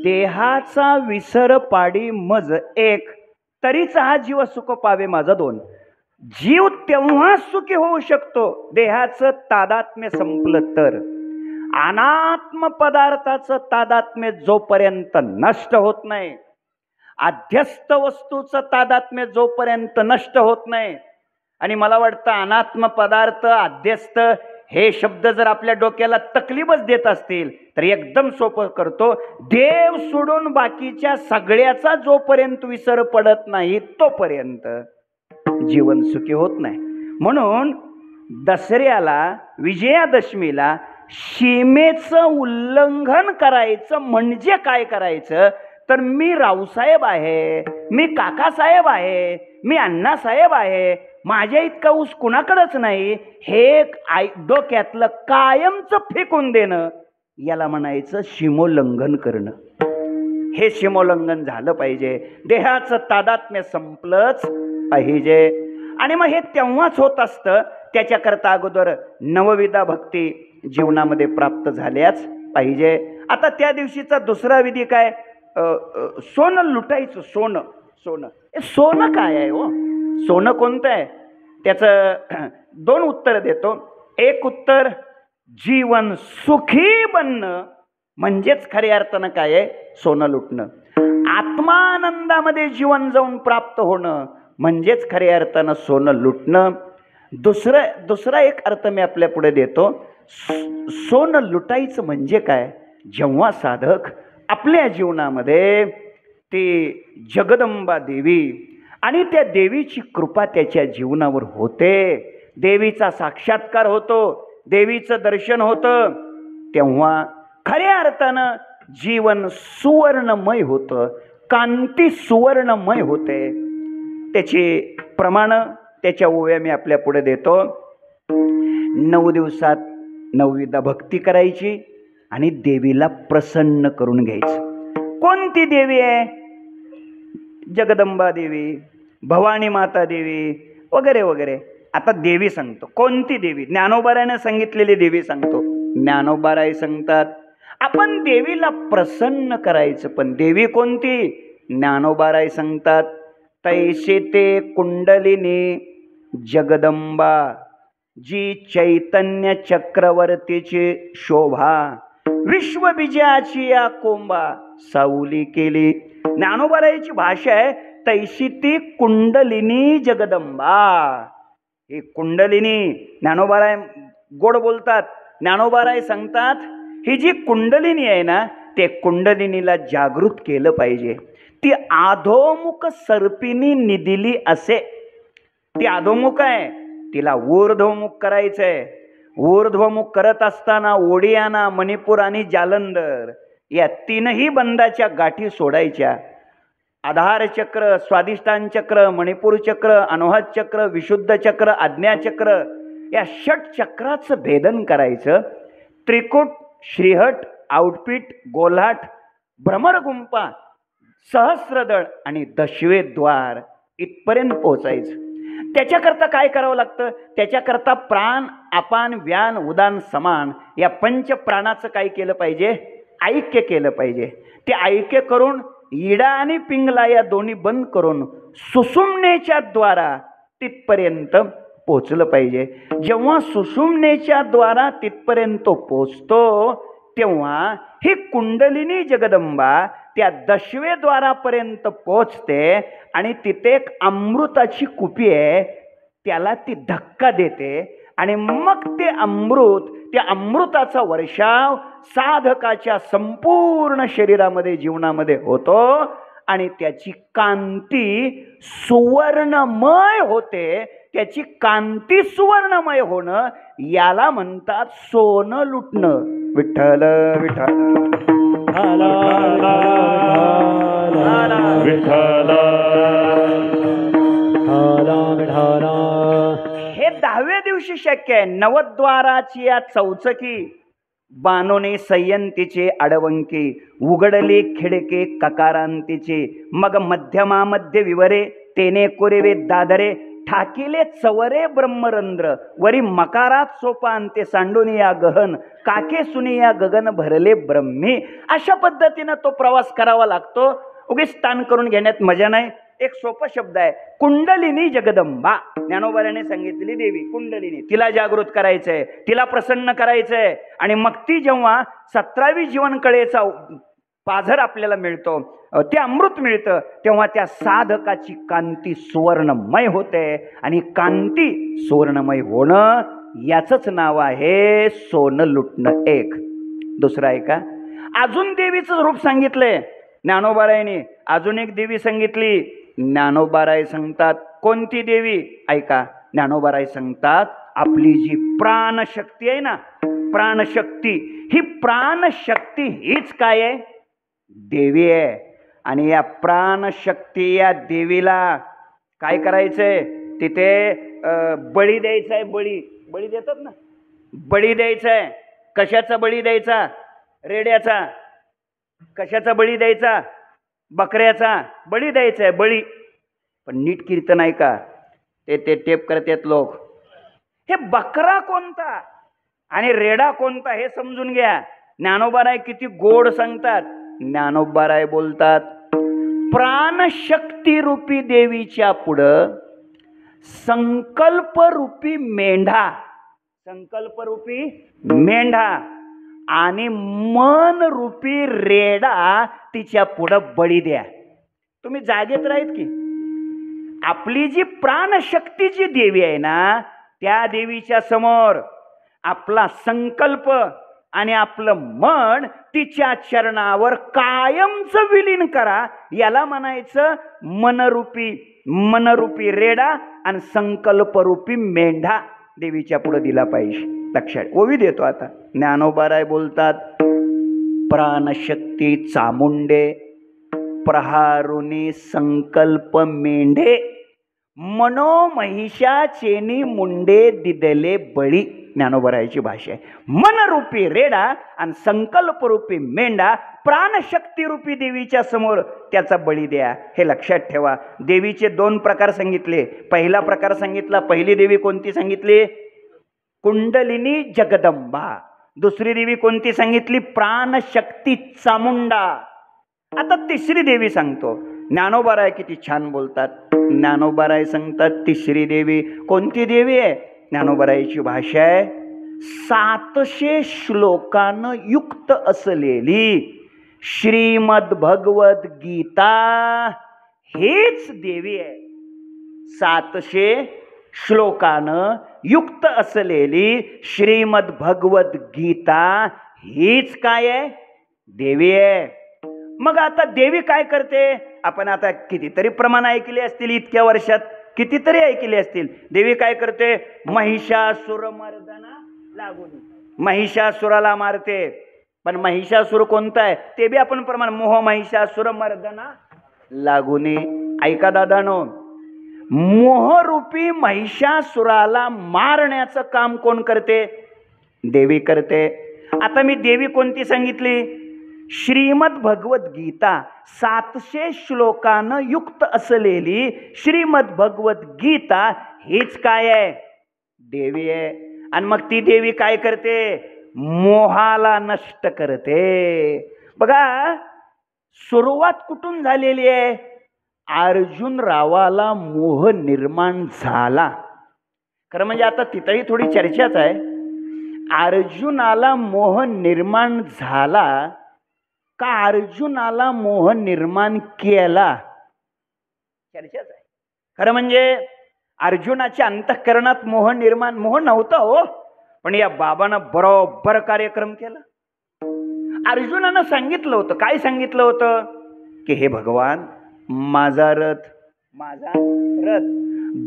देहाचा विसर पाडी मज एक, तरीच हा जीव सुख पावे माझा दोन. जीव तेव्हा सुखी होऊ शकतो देहाचं तादात्म्य संपलं तर. अनात्म पदार्थाचं तादात्म्य जोपर्यंत नष्ट होत नाही, अध्यस्त वस्तूचं तादात्म्य जोपर्यंत नष्ट होत नाही, आणि मला वाटतं अनात्म पदार्थ, अध्यस्त हे शब्द जर आपल्या डोक्याला तकलीफच देत असतील तर एकदम सोपं करतो. देव सोडून बाकीच्या सगळ्याचा जोपर्यंत विसर पडत नाही तोपर्यंत जीवन सुखी होत नाही. म्हणून दसऱ्याला, विजयादशमीला सीमेचं उल्लंघन करायचं म्हणजे काय करायचं? तर मी रावसाहेब आहे, मी काकासाहेब आहे, मी अण्णासाहेब आहे, माझ्या इतका ऊस कुणाकडंच नाही, हे डोक्यातलं कायमचं फेकून देणं, याला म्हणायचं सीमोल्लंघन करणं. हे सीमोल्लंघन झालं पाहिजे. देहाचं तादात्म्य संपलंच पाहिजे. आणि मग हे तेव्हाच होत असतं. त्याच्याकरता अगोदर नवविधा भक्ती जीवनामध्ये प्राप्त झाल्याच पाहिजे. आता त्या दिवशीचा दुसरा विधी काय? सोनं लुटायचं. सोनं, सोनं, सोनं काय आहे हो? सोनं कोणतं आहे? त्याचं दोन उत्तर देतो. एक उत्तर, जीवन सुखी बनणं म्हणजेच खऱ्या अर्थानं काय आहे? सोनं लुटणं. आत्मानंदामध्ये जीवन जाऊन प्राप्त होणं म्हणजेच खऱ्या अर्थानं सोनं लुटणं. दुसरा एक अर्थ मी आपल्या पुढे देतो. सोनं लुटायचं म्हणजे काय? जेव्हा साधक आपल्या जीवनामध्ये ती जगदंबा देवी आणि त्या देवीची कृपा त्याच्या जीवनावर होते, देवीचा साक्षात्कार होतो, देवीचं दर्शन होतं, तेव्हा खऱ्या अर्थानं जीवन सुवर्णमय होतं, कांती सुवर्णमय होते. त्याची प्रमाण त्याच्या ओव्या मी आपल्या पुढे देतो. 9 दिवसात 9विधा भक्ती करायची आणि देवीला प्रसन्न करून घ्यायचं. कोणती देवी आहे? जगदंबा देवी, भवानी माता देवी वगैरे वगैरे. आता देवी सांगतो. कोणती देवी? ज्ञानोबारायने सांगितलेली देवी सांगतो. ज्ञानोबाराय सांगतात आपण देवीला प्रसन्न करायचं. पण देवी कोणती? ज्ञानोबाराय सांगतात तैसे ते कुंडलिनी जगदंबा, जी चैतन्य चक्रवर्तीची शोभा, विश्वबीजाची या कोंबा सावली केली. ज्ञानोबारायची भाषा आहे तैशी ती कुंडलिनी जगदंबा. ही कुंडलिनी, ज्ञानोबाराय गोड बोलतात. ज्ञानोबाराय सांगतात ही जी कुंडलिनी आहे ना, ते कुंडलिनीला जागृत केलं पाहिजे. ती अधोमुख सर्पिनी निदिली असे. ती अधोमुख आहे, तिला ऊर्ध्वमुख करायचंय. ऊर्ध्वमुख करत असताना ओडियाना, मणिपूर आणि जालंधर या 3ही बंधाच्या गाठी सोडायच्या. आधार चक्र, स्वादिष्टान चक्र, मणिपूर चक्र, अनोहत चक्र, विशुद्ध चक्र, आज्ञा चक्र या 6 चक्राचं भेदन करायचं. त्रिकूट, श्रीहट, आउटपीट, गोल्हाट, भ्रमरगुंपा, सहस्रदळ आणि दशवे द्वार इथपर्यंत पोहोचायचं. त्याच्याकरता काय करावं लागतं? त्याच्याकरता प्राण, अपान, व्यान, उदान, समान या 5 प्राणाचं काय केलं पाहिजे? ऐक्य केलं पाहिजे. ते ऐक्य करून इडा आणि पिंगला या दोन्ही बंद करून सुषुम्नेच्या द्वारा तिथपर्यंत पोचलं पाहिजे. जेव्हा सुषुम्नेच्या द्वारा तिथपर्यंत पोचतो तेव्हा ही कुंडलिनी जगदंबा त्या दशवे द्वारापर्यंत पोचते आणि तिथे एक अमृताची कुपी आहे, त्याला ती धक्का देते आणि मग ते अमृत, त्या अमृताचा वर्षाव साधकाच्या संपूर्ण शरीरामध्ये, जीवनामध्ये होतो आणि त्याची कांती सुवर्णमय होते. त्याची कांती सुवर्णमय होणं याला म्हणतात सोनं लुटणं. विठ्ठल विठ्ठल विठ्ठल. हे 10व्या दिवशी शक्य आहे. नवद्वाराची या चौचकी बानोने सय्यंतीचे अडवंकी, उघडले खिडके ककारांतीचे, मग मध्यमामध्ये विवरे तेने कुरेवे दादरे, ठाकिले चवरे ब्रह्मरंध्र, वरी मकारात सोपान ते सांडून या गहन, काके सुनी या गगन भरले ब्रह्मी. अशा पद्धतीनं तो प्रवास करावा लागतो. उगीच स्थान करून घेण्यात मजा नाही. एक सोपा शब्द आहे कुंडलिनी जगदंबा. ज्ञानोबाराने सांगितलेली देवी कुंडलिनी, तिला जागृत करायचंय, तिला प्रसन्न करायचंय. आणि मग ती जेव्हा 17वी जीवनकळेचा पाझर आपल्याला मिळतो, ते अमृत मिळतं, तेव्हा त्या साधकाची कांती सुवर्णमय होते. आणि कांती सुवर्णमय होणं याचंच नाव आहे सोनं लुटणं. एक. दुसरं आहे का? अजून देवीचं रूप सांगितलंय ज्ञानोबारायने. अजून एक देवी सांगितली. ज्ञानोबाराय सांगतात कोणती देवी? ऐका. ज्ञानोबाराय सांगतात आपली जी प्राणशक्ती आहे ना, प्राणशक्ती, ही प्राणशक्ती हीच काय आहे? देवी आहे. आणि या प्राणशक्ती या देवीला काय करायचंय? तिथे बळी द्यायचा आहे. बळी देतात ना, बळी द्यायचा आहे. कशाचा बळी द्यायचा? रेड्याचा. कशाचा बळी द्यायचा? बकऱ्याचा बळी द्यायचा आहे. बळी. पण नीट कीर्तन आहे का? ते टेप करतात लोक. हे बकरा कोणता आणि रेडा कोणता हे समजून घ्या. ज्ञानोबाराय किती गोड सांगतात. ज्ञानोबाराय बोलतात प्राणशक्ती रूपी देवीच्या पुढं संकल्परूपी मेंढा, संकल्परूपी मेंढा आणि मन रूपी रेडा तिच्या पुढं बळी द्या. तुम्ही जागेत राहीत की? आपली जी प्राणशक्तीची देवी आहे ना, त्या देवीच्या समोर आपला संकल्प आणि आपलं मन तिच्या चरणावर कायमच विलीन करा. याला म्हणायचं मनरूपी रेडा आणि संकल्परूपी मेंढा देवीच्या पुढे दिला पाहिजे. लक्षात. ओवी देतो आता. ज्ञानोबाराय बोलतात प्राणशक्ती चामुंडे प्रहारुनी संकल्प मेंढे, मनोमहिषाचेनी मुंडे दिदले बळी. ज्ञानोबरायाची भाषा आहे. मनरूपी रेडा आणि संकल्परूपी मेंढा प्राणशक्तीरूपी देवीच्या समोर त्याचा बळी द्या. हे लक्षात ठेवा. देवीचे दोन प्रकार सांगितले. पहिला प्रकार सांगितला, पहिली देवी कोणती सांगितली? कुंडलिनी जगदंबा. दुसरी देवी कोणती सांगितली? प्राणशक्ती चामुंडा. आता तिसरी देवी सांगतो. ज्ञानोबाराय किती छान बोलतात. ज्ञानोबाराय सांगतात तिसरी देवी कोणती देवी आहे? ज्ञानोबारायची भाषा आहे, 700 श्लोकानं युक्त असलेली श्रीमद भगवद गीता हेच देवी आहे. 700 श्लोकानं युक्त असलेली श्रीमद भगवद गीता हीच काय आहे? देवी आहे. मग आता देवी काय करते? आपण आता कितीतरी प्रमाण ऐकले असतील इतक्या वर्षात, कितीतरी ऐकले असतील. देवी काय करते? महिषासुर मर्दना लागून महिषासुराला मारते. पण महिषासुर कोणता आहे ते बी आपण प्रमाण, मोह महिषासुर मर्दना लागूने. ऐका दादानो, मोहरूपी महिषासुराला मारण्याचं काम कोण करते? देवी करते. आता मी देवी कोणती सांगितली? श्रीमद भगवद गीता 700 श्लोकानं युक्त असलेली श्रीमद भगवद गीता हीच काय आहे? देवी आहे. आणि मग ती देवी काय करते? मोहाला नष्ट करते. बघा, सुरुवात कुठून झालेली आहे? अर्जुन रावाला मोह निर्माण झाला. खरं म्हणजे आता तिथंही थोडी चर्चाच आहे. अर्जुनाला मोह निर्माण झाला का अर्जुनाला मोह निर्माण केला? चर्चाच आहे. खरं म्हणजे अर्जुनाच्या अंतःकरणात मोह नव्हता हो, पण या बाबानं बरोबर कार्यक्रम केला. अर्जुनानं सांगितलं होतं, काय सांगितलं होतं? की हे भगवान, माझा रथ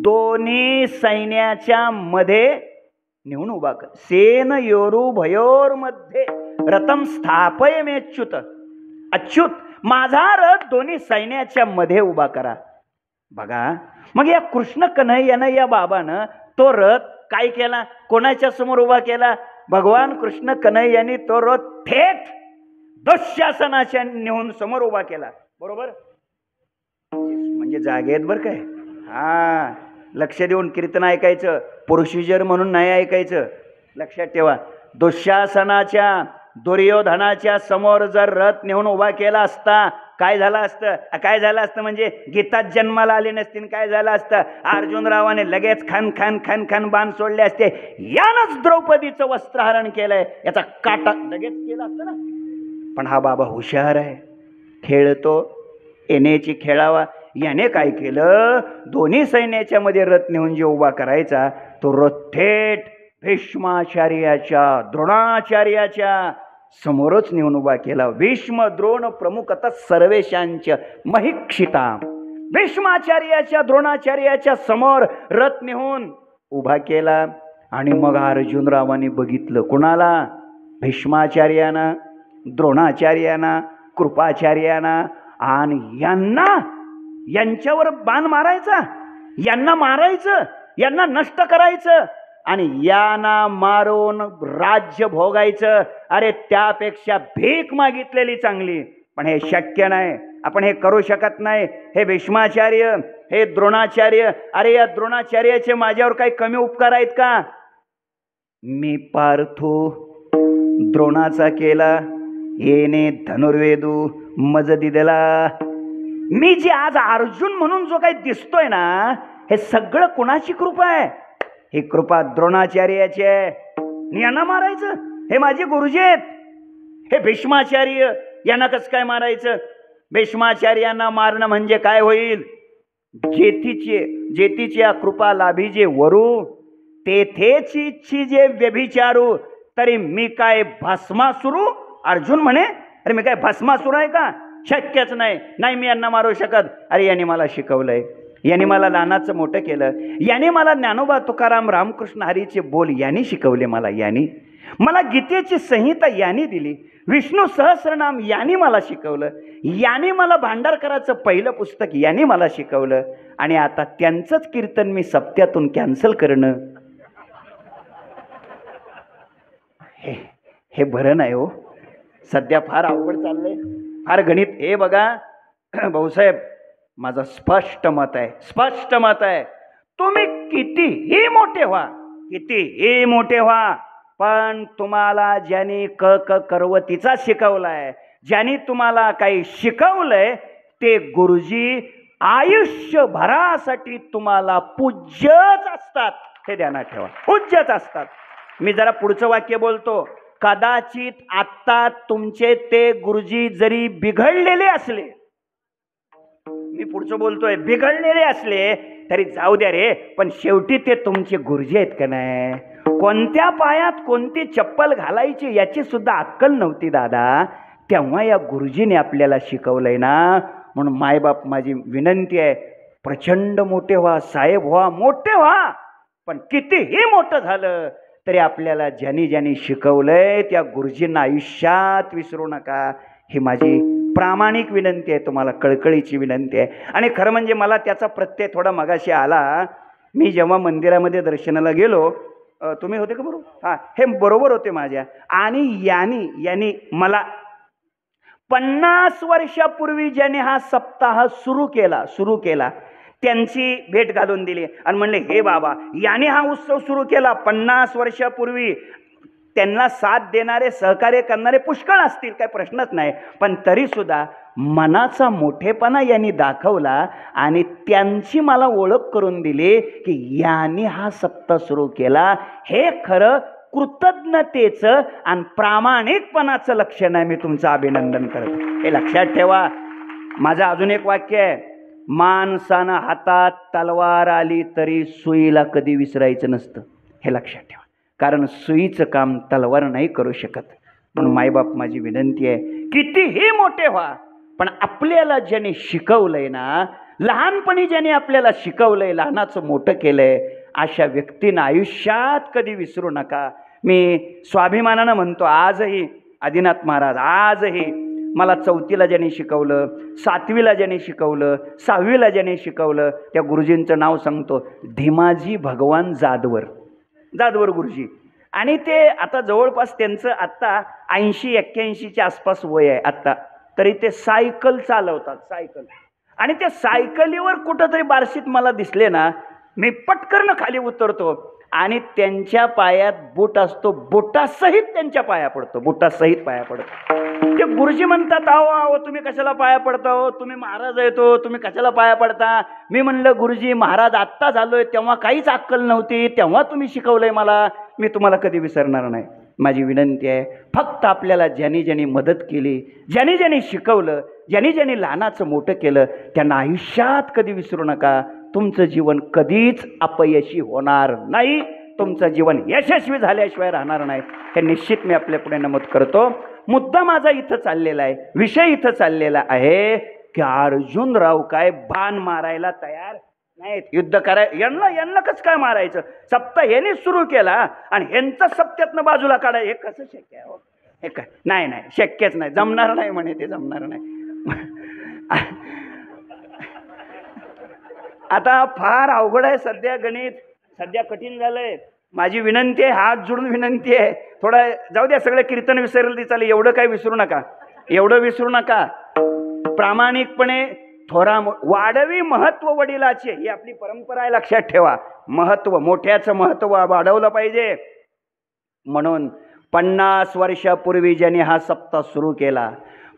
दोन्ही सैन्याच्या मध्ये नेऊन उभा कर. सेन योरू भयोर मध्ये रथम स्थापय मे अच्युत. अच्युत, माझा रथ दोन्ही सैन्याच्या मध्ये उभा करा. बघा, मग या कृष्ण कन्हैयानं, या बाबानं तो रथ काय केला? कोणाच्या समोर उभा केला? भगवान कृष्ण कन्हैयाने तो रथ थेट दुःशासनाच्या नेऊन समोर उभा केला. बरोबर? म्हणजे जागेत बर काय. हा, लक्ष देऊन कीर्तन ऐकायचं, प्रोसिजर म्हणून नाही ऐकायचं. लक्षात ठेवा. दुःशासनाच्या, दुर्योधनाच्या समोर जर रथ नेऊन उभा केला असता, काय झालं असतं? काय झालं असतं म्हणजे गीतात जन्माला आले नसतील. काय झालं असतं? अर्जुनरावाने लगेच खान खान खान खान बाण सोडले असते. यानंच द्रौपदीचं वस्त्रहरण केलंय याचा काटा लगेच केला असतं ना. पण हा बाबा हुशार आहे, खेळतो, येण्याची खेळावा. याने काय केलं? दोन्ही सैन्याच्या मध्ये रथ नेऊन जे उभा करायचा, तो रथ थेट भीष्माचार्याच्या, द्रोणाचार्याच्या समोरच नेऊन उभा केला. भीष्म द्रोण प्रमुखतः सर्वेशांच्या महिक्षिता. भीष्माचार्याच्या, द्रोणाचार्याच्या समोर रथ नेऊन उभा केला. आणि मग अर्जुनरावांनी बघितलं. कुणाला? भीष्माचार्यांना, द्रोणाचार्यांना, कृपाचार्यांना. आणि यांच्यावर बाण मारायचा, यांना मारायचं, यांना नष्ट करायचं आणि यांना मारून राज्य भोगायचं. अरे त्यापेक्षा भीक मागितलेली चांगली. पण हे शक्य नाही, आपण हे करू शकत नाही. हे भीष्माचार्य, हे द्रोणाचार्य, अरे या द्रोणाचार्याचे माझ्यावर काही कमी उपकार आहेत का? मी पार्थो द्रोणाचा केला, येणे धनुर्वेदू मज दिदला. मी जे आज अर्जुन म्हणून जो काही दिसतोय ना, हे सगळं कुणाची कृपा आहे? ही कृपा द्रोणाचार्याची आहे. यांना मारायचं, हे माझे गुरुजी आहेत. हे भीष्माचार्य, यांना कसं काय मारायचं? भीष्माचार्यांना मारणं म्हणजे काय होईल? जेतीची कृपा लाभी जे वरू, तेथेची इच्छी जे व्यभिचारू. तरी मी काय भस्मासुरू? अर्जुन म्हणे, अरे मी काय भस्मासुर आहे का? शक्यच नाही. नाही, मी यांना मारू शकत. अरे यांनी मला शिकवलंय, यांनी मला लहानाचं मोठं केलं, यांनी मला ज्ञानोबा तुकाराम रामकृष्ण हरीचे बोल यांनी शिकवले मला. यांनी मला गीतेची संहिता याने दिली, विष्णू सहस्रनाम याने मला शिकवलं, याने मला भांडारकराचं पहिलं पुस्तक याने मला शिकवलं, आणि आता त्यांचंच कीर्तन मी सप्त्यातून कॅन्सल करणं हे बरं नाही हो. सध्या फार अवघड चाललंय, फार गणित. हे बघा भाऊसाहेब, माझं स्पष्ट मत आहे, तुम्ही कितीही मोठे व्हा, कितीही मोठे व्हा, पण तुम्हाला ज्यांनी करवतीचा शिकवलाय, ज्यांनी तुम्हाला काही शिकवलंय, ते गुरुजी आयुष्यभरासाठी तुम्हाला पूज्यच असतात, हे ध्यानात ठेवा, पूज्यच असतात. मी जरा पुढचं वाक्य बोलतो. कदाचित आत्ता तुमचे ते गुरुजी जरी बिघडलेले असले, मी पुढचं बोलतोय, बिघडलेले असले तरी जाऊ द्या रे, पण शेवटी ते तुमचे गुरुजी आहेत का नाही. कोणत्या पायात कोणती चप्पल घालायची याची सुद्धा अक्कल नव्हती दादा, तेव्हा या गुरुजीने आपल्याला शिकवलंय ना. म्हणून मायबाप, माझी विनंती आहे, प्रचंड मोठे व्हा साहेब, व्हा, मोठे व्हा, पण कितीही मोठं झालं तरी आपल्याला ज्यांनी शिकवलंय त्या गुरुजींना आयुष्यात विसरू नका. ही माझी प्रामाणिक विनंती आहे, तुम्हाला कळकळीची विनंती आहे. आणि खरं म्हणजे मला त्याचा प्रत्यय थोडा मगाशी आला. मी जेव्हा मंदिरामध्ये दर्शनाला गेलो, तुम्ही होते का बरोबर? हां, हे बरोबर होते माझ्या. आणि यांनी मला 50 वर्षापूर्वी ज्याने हा सप्ताह सुरू केला त्यांची भेट घालून दिली आणि म्हणले, हे बाबा, याने हा उत्सव सुरू केला 50 वर्षापूर्वी. त्यांना साथ देणारे, सहकार्य करणारे पुष्कळ असतील, काही प्रश्नच नाही, पण तरी सुद्धा मनाचा मोठेपणा यांनी दाखवला आणि त्यांची मला ओळख करून दिली की यांनी हा सप्ताह सुरू केला. हे खरं कृतज्ञतेचं आणि प्रामाणिकपणाचं लक्षण आहे. मी तुमचं अभिनंदन करतो, हे लक्षात ठेवा. माझं अजून एक वाक्य आहे, माणसानं हातात तलवार आली तरी सुईला कधी विसरायचं नसतं, हे लक्षात ठेवा. कारण सुईचं काम तलवार नाही करू शकत. म्हणून मायबाप, माझी विनंती आहे, कितीही मोठे व्हा, पण आपल्याला ज्याने शिकवलंय ना, लहानपणी ज्याने आपल्याला शिकवलंय, लहानाचं मोठं केलंय, अशा व्यक्तींना आयुष्यात कधी विसरू नका. मी स्वाभिमानानं म्हणतो, आजही आदिनाथ महाराज, आजही मला 4थीला ज्याने शिकवलं, 7वीला ज्याने शिकवलं, 6वीला ज्याने शिकवलं, त्या गुरुजींचं नाव सांगतो, धीमाजी भगवान जाधवर गुरुजी. आणि ते आता जवळपास त्यांचं आत्ता 80-81च्या आसपास वय आहे आत्ता, तरी ते सायकल चालवतात, सायकल. आणि त्या सायकलीवर कुठंतरी बार्शीत मला दिसले ना, मी पटकन खाली उतरतो आणि त्यांच्या पायात बूट असतो, बुटासहित त्यांच्या पाया पडतो, बुटासहित पाया पडतो. ते गुरुजी म्हणतात, अहो तुम्ही कशाला पाया पडता हो, तुम्ही महाराज येतो, तुम्ही कशाला पाया पडता. मी म्हणलं, गुरुजी, महाराज आत्ता झालोय, तेव्हा काहीच अक्कल नव्हती, तेव्हा तुम्ही शिकवलंय मला, मी तुम्हाला कधी विसरणार नाही. माझी विनंती आहे, फक्त आपल्याला ज्यांनी मदत केली, ज्यांनी शिकवलं, ज्यांनी लहानाचं मोठं केलं, त्यांना आयुष्यात कधी विसरू नका. तुमचं जीवन कधीच अपयशी होणार नाही, तुमचं जीवन यशस्वी झाल्याशिवाय राहणार नाही, हे निश्चित मी आपल्या पुढे नमूद करतो. मुद्दा माझा इथं चाललेला आहे, विषय इथं चाललेला आहे की अर्जुनराव काय बाण मारायला तयार नाहीत, युद्ध यांना कसं काय मारायचं. सप्ताह यांनी सुरू केला आणि ह्यांचं सप्त्यातनं बाजूला काढायचं, हे कसं शक्य आहे हो? हे काय, नाही, शक्यच नाही, जमणार नाही म्हणे, ते जमणार नाही. आता फार अवघड आहे सध्या गणित, सध्या कठीण झालंय. माझी विनंती आहे, हात जोडून विनंती आहे, थोडं जाऊ द्या, सगळं कीर्तन विसरलं ते चालेल, एवढं काही विसरू नका, एवढं विसरू नका. प्रामाणिकपणे थोरा वाढवी महत्व वडिलाचे, ही आपली परंपरा आहे, लक्षात ठेवा. महत्व, मोठ्याचं महत्व वाढवलं पाहिजे. म्हणून 50 वर्षापूर्वी ज्यांनी हा सप्ताह सुरू केला,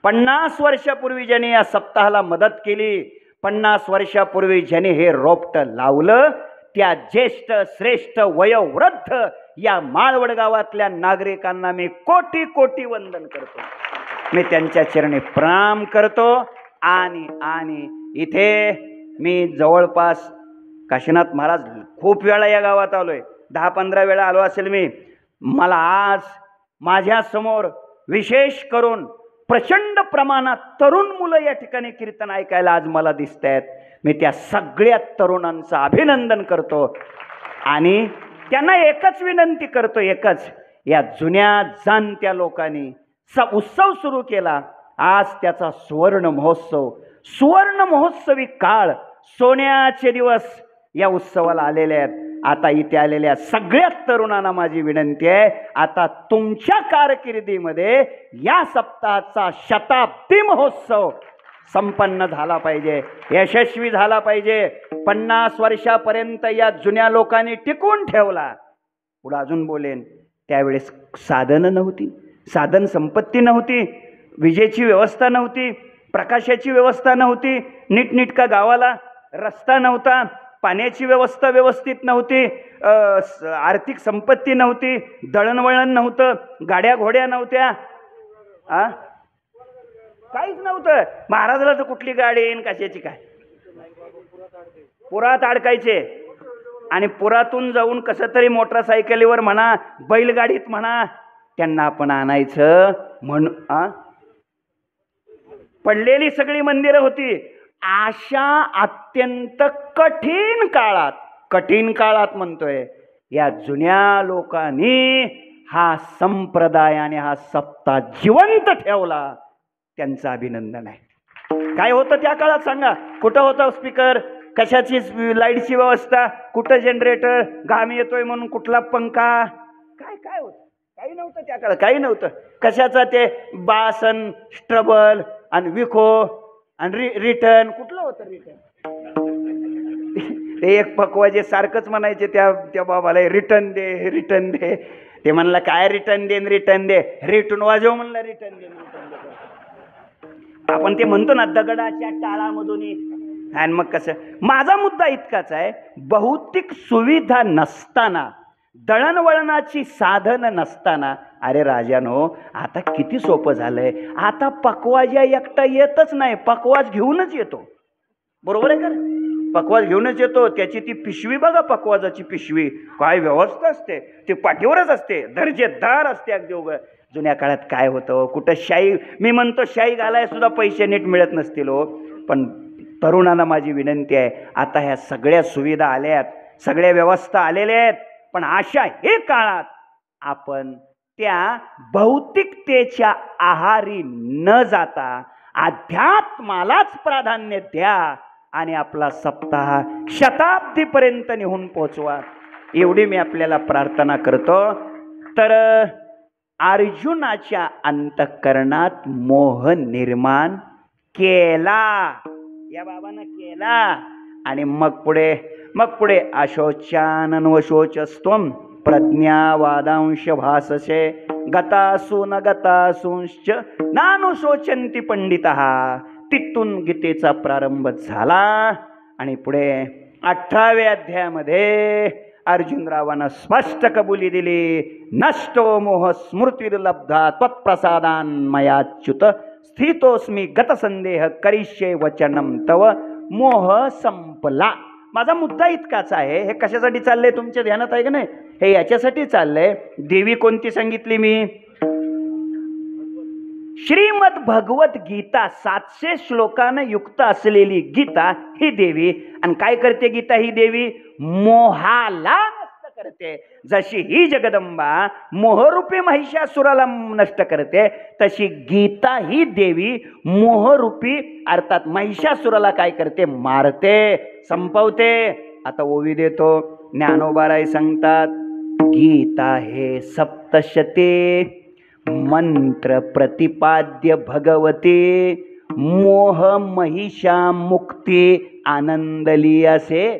50 वर्षापूर्वी ज्यांनी या सप्ताहाला मदत केली, 50 वर्षापूर्वी ज्यांनी हे रोपटं लावलं, त्या ज्येष्ठ श्रेष्ठ वयोवृद्ध या माळवड गावातल्या नागरिकांना मी कोटी कोटी वंदन करतो. मी त्यांच्या चरणी प्रणाम करतो. आणि इथे मी जवळपास काशीनाथ महाराज खूप वेळा या गावात आलोय, 10-15 वेळा आलो असेल मी. मला आज माझ्यासमोर विशेष करून प्रचंड प्रमाणात तरुण मुलं या ठिकाणी कीर्तन ऐकायला आज मला दिसत आहेत. मी त्या सगळ्या तरुणांचं अभिनंदन करतो आणि त्यांना एकच विनंती करतो, एकच, या जुन्या जाणत्या लोकांनी उत्सव सुरू केला. आज त्याचा सुवर्ण महोत्सवी काळ, सोन्याचे दिवस या उत्सवाला आलेले आहेत. आता इथे आलेल्या सगळ्या तरुणांना माझी विनंती आहे, आता तुमच्या कारकिर्दीमध्ये या सप्ताहाचा शताब्दी महोत्सव संपन्न झाला पाहिजे, यशस्वी झाला पाहिजे. 50 वर्षापर्यंत या जुन्या लोकांनी टिकून ठेवला. पुढे अजून बोलेन. त्यावेळेस साधनं नव्हती, साधन संपत्ती नव्हती, विजेची व्यवस्था नव्हती, प्रकाशाची व्यवस्था नव्हती, नीटनीटका गावाला रस्ता नव्हता, पाण्याची व्यवस्था व्यवस्थित नव्हती, आर्थिक संपत्ती नव्हती, दळणवळण नव्हतं, गाड्या घोड्या नव्हत्या, काहीच नव्हतं. महाराजाला तर कुठली गाडी येईन कशाची काय, पुरात अडकायचे आणि पुरातून जाऊन कसं तरी मोटरसायकलीवर म्हणा, बैलगाडीत म्हणा, त्यांना आपण आणायचं. पडलेली सगळी मंदिरं होती. अशा अत्यंत कठीण काळात म्हणतोय, या जुन्या लोकांनी हा संप्रदाय आणि हा सप्ताह जिवंत ठेवला. त्यांचं अभिनंदन आहे. काय होतं त्या काळात सांगा? कुठं होतं स्पीकर, कशाची लाईटची व्यवस्था, कुठं जनरेटर, घाम येतोय म्हणून कुठला पंखा, काय होतं? काही नव्हतं त्या काळात, काही नव्हतं. कशाचा ते बासन, स्ट्रबल आणि विखो आणि रिटर्न, कुठलं होतं रिटर्न? ते एक पकवाजे सारखंच म्हणायचे त्या बाबाला, रिटर्न दे. ते म्हणलं काय रिटर्न दे, रिटर्न वाजव म्हणलं, रिटर्न दे. आपण ते म्हणतो ना, दगडाच्या टाळामधून. आणि मग कसं? माझा मुद्दा इतकाच आहे, भौतिक सुविधा नसताना, दळणवळणाची साधन नसताना, अरे राजानो, आता किती सोपं झालंय. आता पकवाजा एकटा येतच नाही, पकवाज घेऊनच येतो. बरोबर आहे का? पकवाज घेऊनच येतो. त्याची ती पिशवी बघा, पकवाजाची पिशवी, काय व्यवस्था असते, ती पाठीवरच असते, दर्जेदार असते अगदी. उघड जुन्या काळात काय होतं, कुठं शाई, मी म्हणतो शाई घालाय सुद्धा पैसे नीट मिळत नसतील हो. पण तरुणांना माझी विनंती आहे, आता ह्या सगळ्या सुविधा आल्यात, सगळ्या व्यवस्था आलेल्या आहेत, पण अशा हे काळात आपण त्या भौतिकतेच्या आहारी न जाता अध्यात्मालाच प्राधान्य द्या आणि आपला सप्ताह शताब्दीपर्यंत निघून पोहोचवा, एवढी मी आपल्याला प्रार्थना करतो. तर अर्जुनाच्या अंतःकरणात मोह निर्माण केला, या बाबांना केला. आणि मग पुढे अशोचानन्वशोचस्त्वं प्रज्ञावादांश भाससे गतासु न गतासूंश्च नानुशोचन्ति पंडितः. तिथून गीतेचा प्रारंभ झाला. आणि पुढे 18व्या अध्यायामध्ये अर्जुनरावानं स्पष्ट कबुली दिली, नष्टो मोह स्मृतिर्लब्धा त्वत्प्रसादान मयाच्युत स्थितोस्मी गतसंदेह करिष्ये वचनम तव. मोह संपला. माझा मुद्दा इतकाच आहे, हे कशासाठी चाललंय तुमच्या ध्यानात आहे का नाही? हे याच्यासाठी चाललंय. देवी कोणती सांगितली मी? श्रीमद भगवत गीता 700 श्लोकानं युक्त असलेली गीता ही देवी. आणि काय करते गीता ही देवी? मोहाला नष्ट करते. जशी ही जगदंबा मोहरूपी महिषासुराला नष्ट करते, तशी गीता ही देवी मोहरूपी अर्थात महिषासुराला काय करते? मारते, संपवते. आता ओवी देतो. ज्ञानोबाराय सांगतात, गीता हे सप्तशते मंत्र प्रतिपाद्य भगवते मोह महिषा मुक्ती आनंदली. असे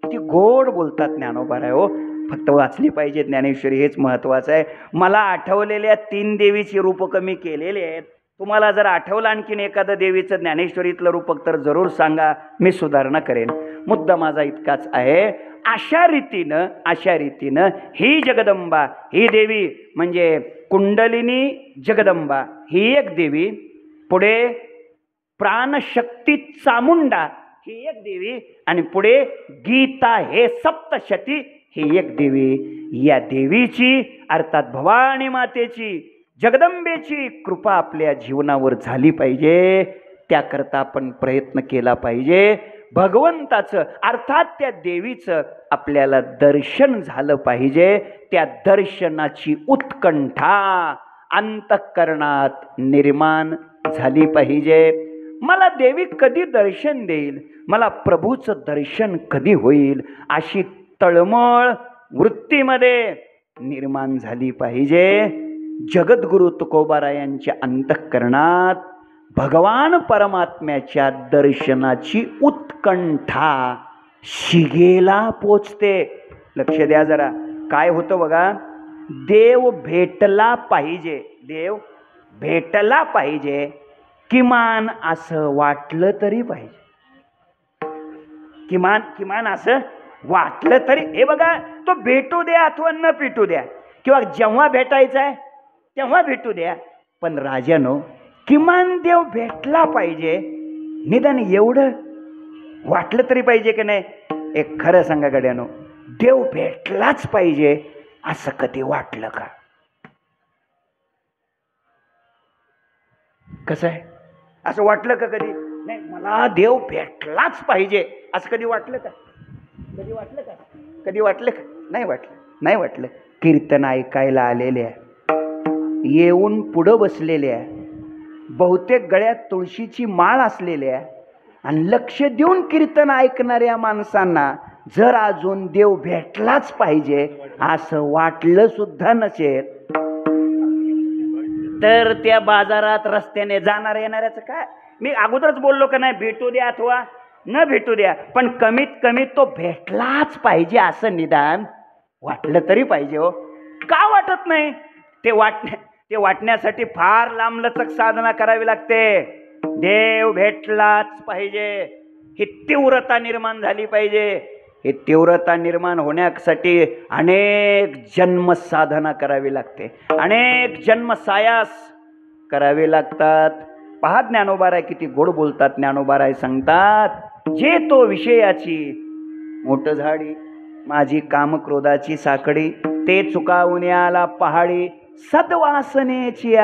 किती गोड बोलतात ज्ञानोबाराय हो. फक्त वाचली पाहिजे ज्ञानेश्वरी, हेच महत्वाचं आहे. मला आठवलेल्या 3 देवीची रूपकं मी केलेली आहेत. तुम्हाला जर आठवलं आणखीन एखादं देवीचं ज्ञानेश्वरीतलं रूपक तर जरूर सांगा, मी सुधारणा करेन. मुद्दा माझा इतकाच आहे, अशा रीतीनं ही जगदंबा ही देवी म्हणजे कुंडलिनी जगदंबा ही एक देवी, पुढे प्राणशक्ती चामुंडा ही एक देवी, आणि पुढे गीता हे सप्तशती ही एक देवी. या देवीची अर्थात भवानी मातेची, जगदंबेची कृपा आपल्या जीवनावर झाली पाहिजे. त्याकरता आपण प्रयत्न केला पाहिजे. भगवंताचं अर्थात त्या देवीचं आपल्याला दर्शन झालं पाहिजे. त्या दर्शनाची उत्कंठा अंतःकरणात निर्माण झाली पाहिजे. मला देवी कधी दर्शन देईल, मला प्रभूचं दर्शन कधी होईल, अशी तळमळ वृत्तीमध्ये निर्माण झाली पाहिजे. जगद्गुरु तुकोबारायांच्या अंतःकरणात भगवान परमात्म्याच्या दर्शनाची उत्कंठा शिगेला पोचते. लक्ष द्या जरा, काय होतं बघा, देव भेटला पाहिजे, देव भेटला पाहिजे, किमान असं वाटलं तरी पाहिजे, किमान असं वाटलं तरी. हे बघा, तो भेटू द्या अथवा न भेटू द्या, किंवा जेव्हा भेटायचं आहे तेव्हा भेटू द्या, पण राजानो किमान देव भेटला पाहिजे, निदान एवढं वाटलं तरी पाहिजे की नाही. एक खरं सांगा गड्यानो, देव भेटलाच पाहिजे असं कधी वाटलं का? कसं आहे, असं वाटलं का कधी? नाही, मला देव भेटलाच पाहिजे असं कधी वाटलं का? कधी वाटलं का? कधी वाटलं का? नाही वाटलं, नाही वाटलं. कीर्तन ऐकायला आलेल्या, येऊन पुढं बसलेल्या, बहुतेक गळ्यात तुळशीची माळ असलेल्या आणि लक्ष देऊन कीर्तन ऐकणाऱ्या माणसांना जर अजून देव भेटलाच पाहिजे असं वाटलं सुद्धा नसेल, तर त्या बाजारात रस्त्याने जाणार येणाऱ्याचं काय? मी अगोदरच बोललो का नाही, भेटू द्या अथवा न भेटू द्या, पण कमीत कमी तो भेटलाच पाहिजे असं निदान वाटलं तरी पाहिजे. हो, का वाटत नाही? ते वाटण्यासाठी फार लांबलचक साधना करावी लागते. देव भेटलाच पाहिजे, ही तीव्रता निर्माण झाली पाहिजे. ही तीव्रता निर्माण होण्यासाठी अनेक जन्म साधना करावी लागते, अनेक जन्म सायास करावे लागतात. पहा ज्ञानोबाराय किती गोड बोलतात. ज्ञानोबाराय सांगतात, जे तो विषयाची मोठ झाडी, माझी कामक्रोधाची साखडी, ते चुकावून आला पहाडी, सद्वासनेची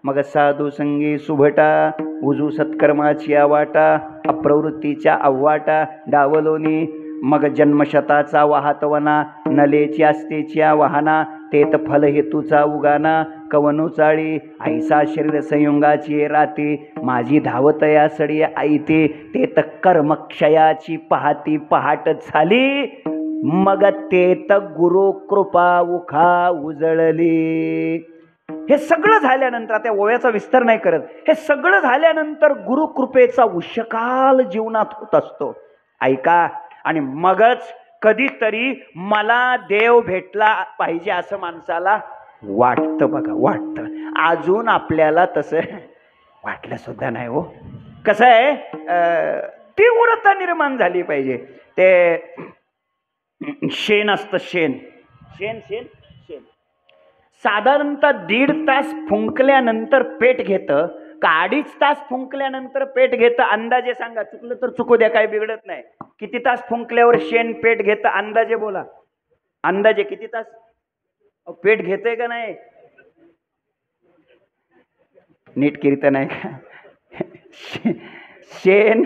मग साधू संगी सुभटा, उजू सत्कर्माची वाटा, अप्रवृत्तीच्या अव्वाटा डावलोनी, मग जन्मशताचा वाहतवना, नलेची असतेच्या वाहना, तेत फल हेतूचा उगाना, कवनु चाळी ऐसा शरीर संयुगाची राती, माझी धावत या सडी आईते, तेत कर्मक्षयाची पहाती पहाट झाली, मग तेत गुरु कृपा उखा उजळली. हे सगळं झाल्यानंतर, त्या ओव्याचा विस्तार नाही करत, हे सगळं झाल्यानंतर गुरुकृपेचा उशकाल जीवनात होत असतो. ऐका, आणि मगच कधीतरी मला देव भेटला पाहिजे असं माणसाला वाटतं. बघा, वाटतं. अजून आपल्याला तसं वाटलं सुद्धा नाही. हो, कसं आहे, तीव्रता निर्माण झाली पाहिजे. ते शेण असतं, शेण शेण शेण शेण साधारणतः 1.5 तास फुंकल्यानंतर पेट घेतं का 2.5 तास फुंकल्यानंतर पेट घेतं? अंदाजे सांगा, चुकलं तर चुकू द्या, काही बिघडत नाही. किती तास फुंकल्यावर शेण पेट घेतं? अंदाजे बोला, अंदाजे किती तास पेट घेतंय का नाही? नीट कीर्तन आहे का? शेण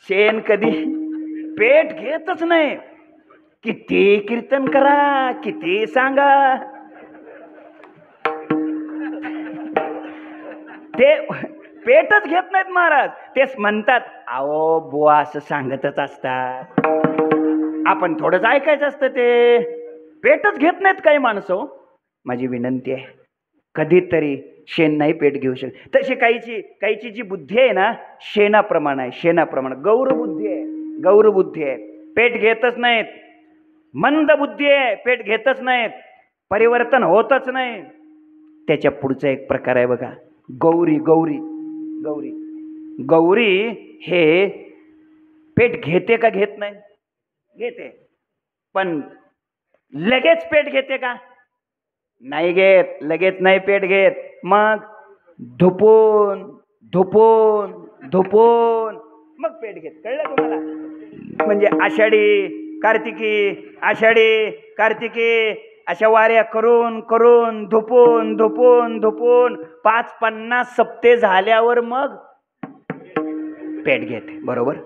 शेण कधी पेट घेतच नाही. किती कीर्तन करा, किती सांगा, ते पेटच घेत नाहीत महाराज. तेच म्हणतात, अहो बुवा असं सांगतच असतात, आपण थोडंच ऐकायचं असतं, ते पेटच घेत नाहीत काही माणसं. माझी विनंती आहे, कधीतरी शेण नाही पेट घेऊ शकत. तशी काहीची जी बुद्धी आहे ना, शेणाप्रमाणे आहे, शेणाप्रमाणे. गौरबुद्धी आहे, गौरबुद्धी आहे, पेट घेतच नाहीत. मंद बुद्धी आहे, पेट घेतच नाहीत, परिवर्तन होतच नाही. त्याच्या पुढचा एक प्रकार आहे बघा, गौरी. गौरी गौरी गौरी हे पेट घेते का घेत नाही? घेते, पण लगेच पेट घेते का? नाही घेत, लगेच नाही पेट घेत. मग धुपून धुपून धुपून मग पेट घेत. कळलं तुम्हाला? म्हणजे आषाढी कार्तिकी, आषाढी कार्तिकी अशा वाऱ्या करून करून धुपून धुपून धुपून 5-50 सप्ते झाल्यावर मग पेट घेते. बरोबर.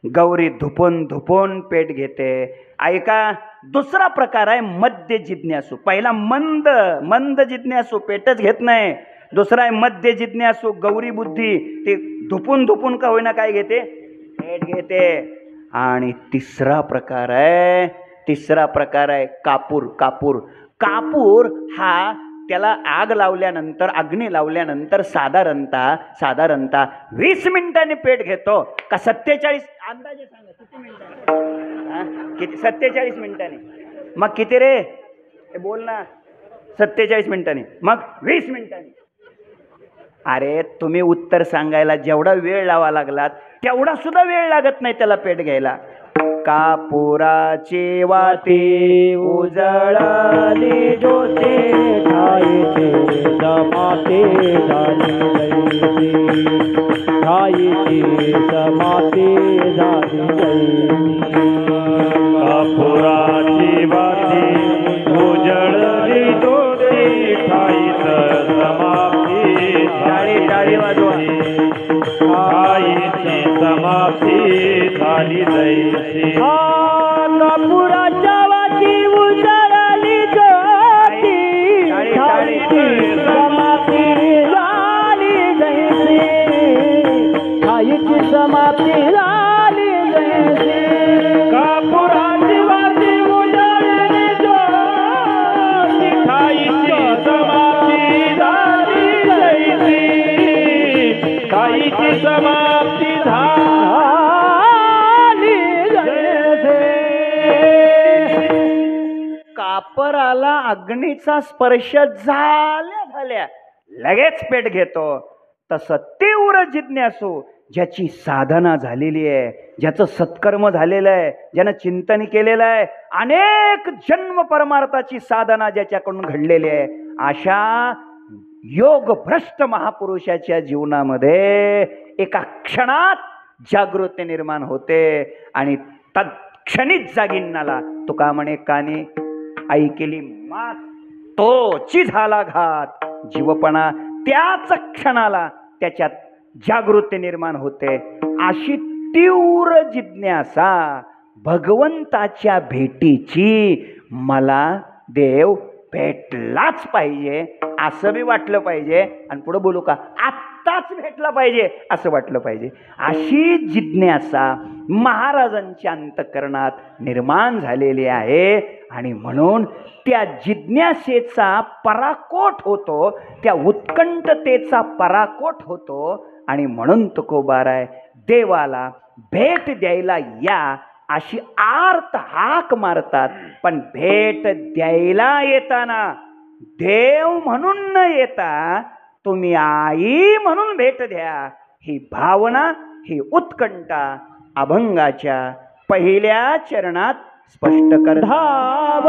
गौरी धुपून धुपून पेट घेते. ऐका, दुसरा प्रकार आहे मध्य जिज्ञासू. पहिला मंद मंद जिज्ञासू पेटच घेत नाही. दुसरा आहे मध्य जिज्ञासू, गौरी बुद्धी, ते धुपून धुपून का होईना काय घेते, पेट घेते. आणि तिसरा प्रकार आहे कापूर. कापूर हा त्याला आग लावल्यानंतर, अग्नी लावल्यानंतर साधारणतः 20 मिनिटांनी पेट घेतो का 47? अंदाजे सांगा किती मिनिटांनी? किती? 47 मिनिटांनी. मग किती रे, हे बोल ना. 47 मिनिटांनी, मग 20 मिनिटांनी. अरे तुम्ही उत्तर सांगायला जेवढा वेळ लावा लागलात तेवढा सुद्धा वेळ लागत नाही त्याला पेट घ्यायला. कापुराची वाती उजळली ज्योती, ठाईची समाप्ती झाली जैसी, ठाईची समाप्ती झाली जैसी. कापुराची वाती उजळली ज्योती, ठाईच समाप्ती टाळी वाजवा. ठाईची समाप्ती झाली जैसी. कापुराच्या वाती उजळली ज्योती, ठाईची समाप्ती झाली जैसी, ठाईची समाप्ती झाली जैसी. कापुराची वाती उजळली ज्योती, ठाईची समाप्ती झाली जैसी, ठाईची समाप्ती झाली जैसी. कापराला अग्नीचा स्पर्श झाल्या लगेच पेट घेतो. तसं तीव्र जिज्ञासू, ज्याची साधना झालेली आहे, ज्याचं सत्कर्म झालेलं आहे, ज्यानं चिंतन केलेलं आहे, अनेक जन्म परमार्थाची साधना ज्याच्याकडून घडलेली आहे, अशा योग भ्रष्ट महापुरुषाच्या जीवनामध्ये एका क्षणात जागृती निर्माण होते. आणि तत्क्षणीच जागिन्नाला तुका म्हणे कानी ऐकेली मात, तोची झाला घात. जीवपणा त्याच क्षणाला त्याच्यात जागृती निर्माण होते. अशी तीव्र जिज्ञासा भगवंताच्या भेटीची मला देव भेटलाच पाहिजे असं बी वाटलं पाहिजे. आणि पुढे बोलू का, आत्ताच भेटला पाहिजे असं वाटलं पाहिजे. अशी जिज्ञासा महाराजांच्या अंतःकरणात निर्माण झालेली आहे. आणि म्हणून त्या जिज्ञासेचा पराकोट होतो, त्या उत्कंठतेचा पराकोट होतो. आणि म्हणून तुकोबाराय देवाला भेट द्यायला या अशी आर्त हाक मारतात. पण भेट द्यायला येताना देव म्हणून न येता तुम्ही आई म्हणून भेट द्या. ही भावना, ही उत्कंठा अभंगाच्या पहिल्या चरणात स्पष्ट कर. धाव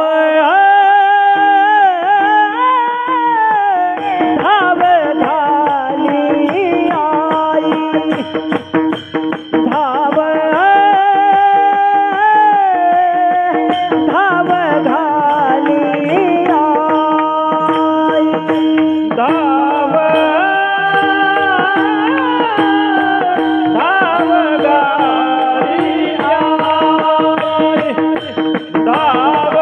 धाव घाली आई, धाव धाव घाली आई, धाव धाव गाई आई, धाव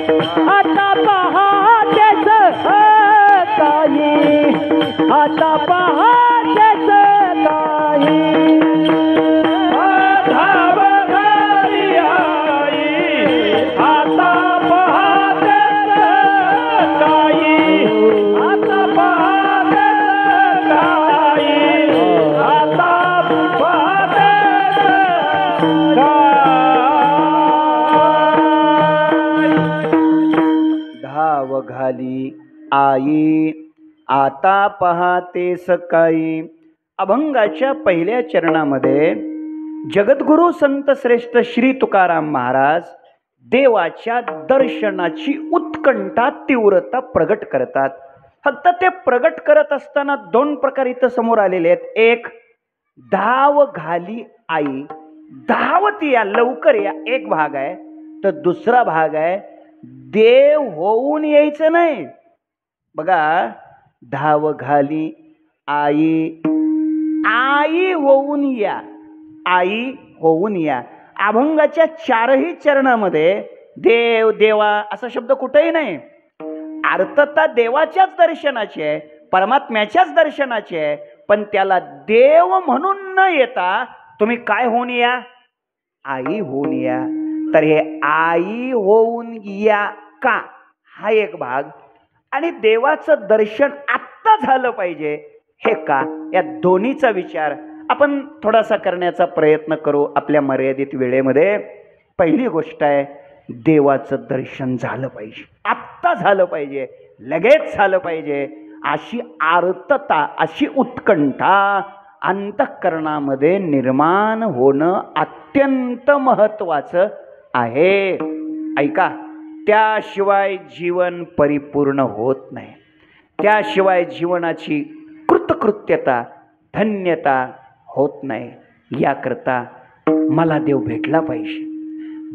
आता पहाटेच काही, आता पहाटेच काही. धाव घाली आई आता पहाटे काही, आता पहाटे काही, आता पहाटे काही. धाव घाली आई आता पहाते सकाळी. अभंगाच्या पहिल्या चरणामध्ये जगद्गुरु संत श्रेष्ठ श्री तुकाराम महाराज देवाच्या दर्शनाची उत्कंठा तीव्रता प्रगट करतात. फक्त ते प्रगट करत असताना दोन प्रकार इथं समोर आलेले आहेत. एक, धाव घाली आई, धावत या, लवकर या, एक भाग आहे. तर दुसरा भाग आहे, देव होऊन यायचं नाही. बघा, धाव घाली आई, आई होऊन या, आई होऊन या. अभंगाच्या चारही चरणामध्ये देव देवा असा शब्द कुठेही नाही. अर्थता देवाच्याच दर्शनाची आहे, परमात्म्याच्याच दर्शनाची आहे, पण त्याला देव म्हणून न येता तुम्ही काय होऊन या, आई होऊन या. तर हे आई होऊन या का, हा एक भाग, आणि देवाचं दर्शन आत्ता झालं पाहिजे हे का, या दोन्हीचा विचार आपण थोडासा करण्याचा प्रयत्न करू आपल्या मर्यादित वेळेमध्ये. पहिली गोष्ट आहे, देवाचं दर्शन झालं पाहिजे, आत्ता झालं पाहिजे, लगेच झालं पाहिजे, अशी आर्तता, अशी उत्कंठा अंतःकरणामध्ये निर्माण होणं अत्यंत महत्वाचं आहे. ऐका, त्याशिवाय जीवन परिपूर्ण होत नाही. त्याशिवाय जीवनाची कृतकृत्यता, धन्यता होत नाही. याकरता मला देव भेटला पाहिजे.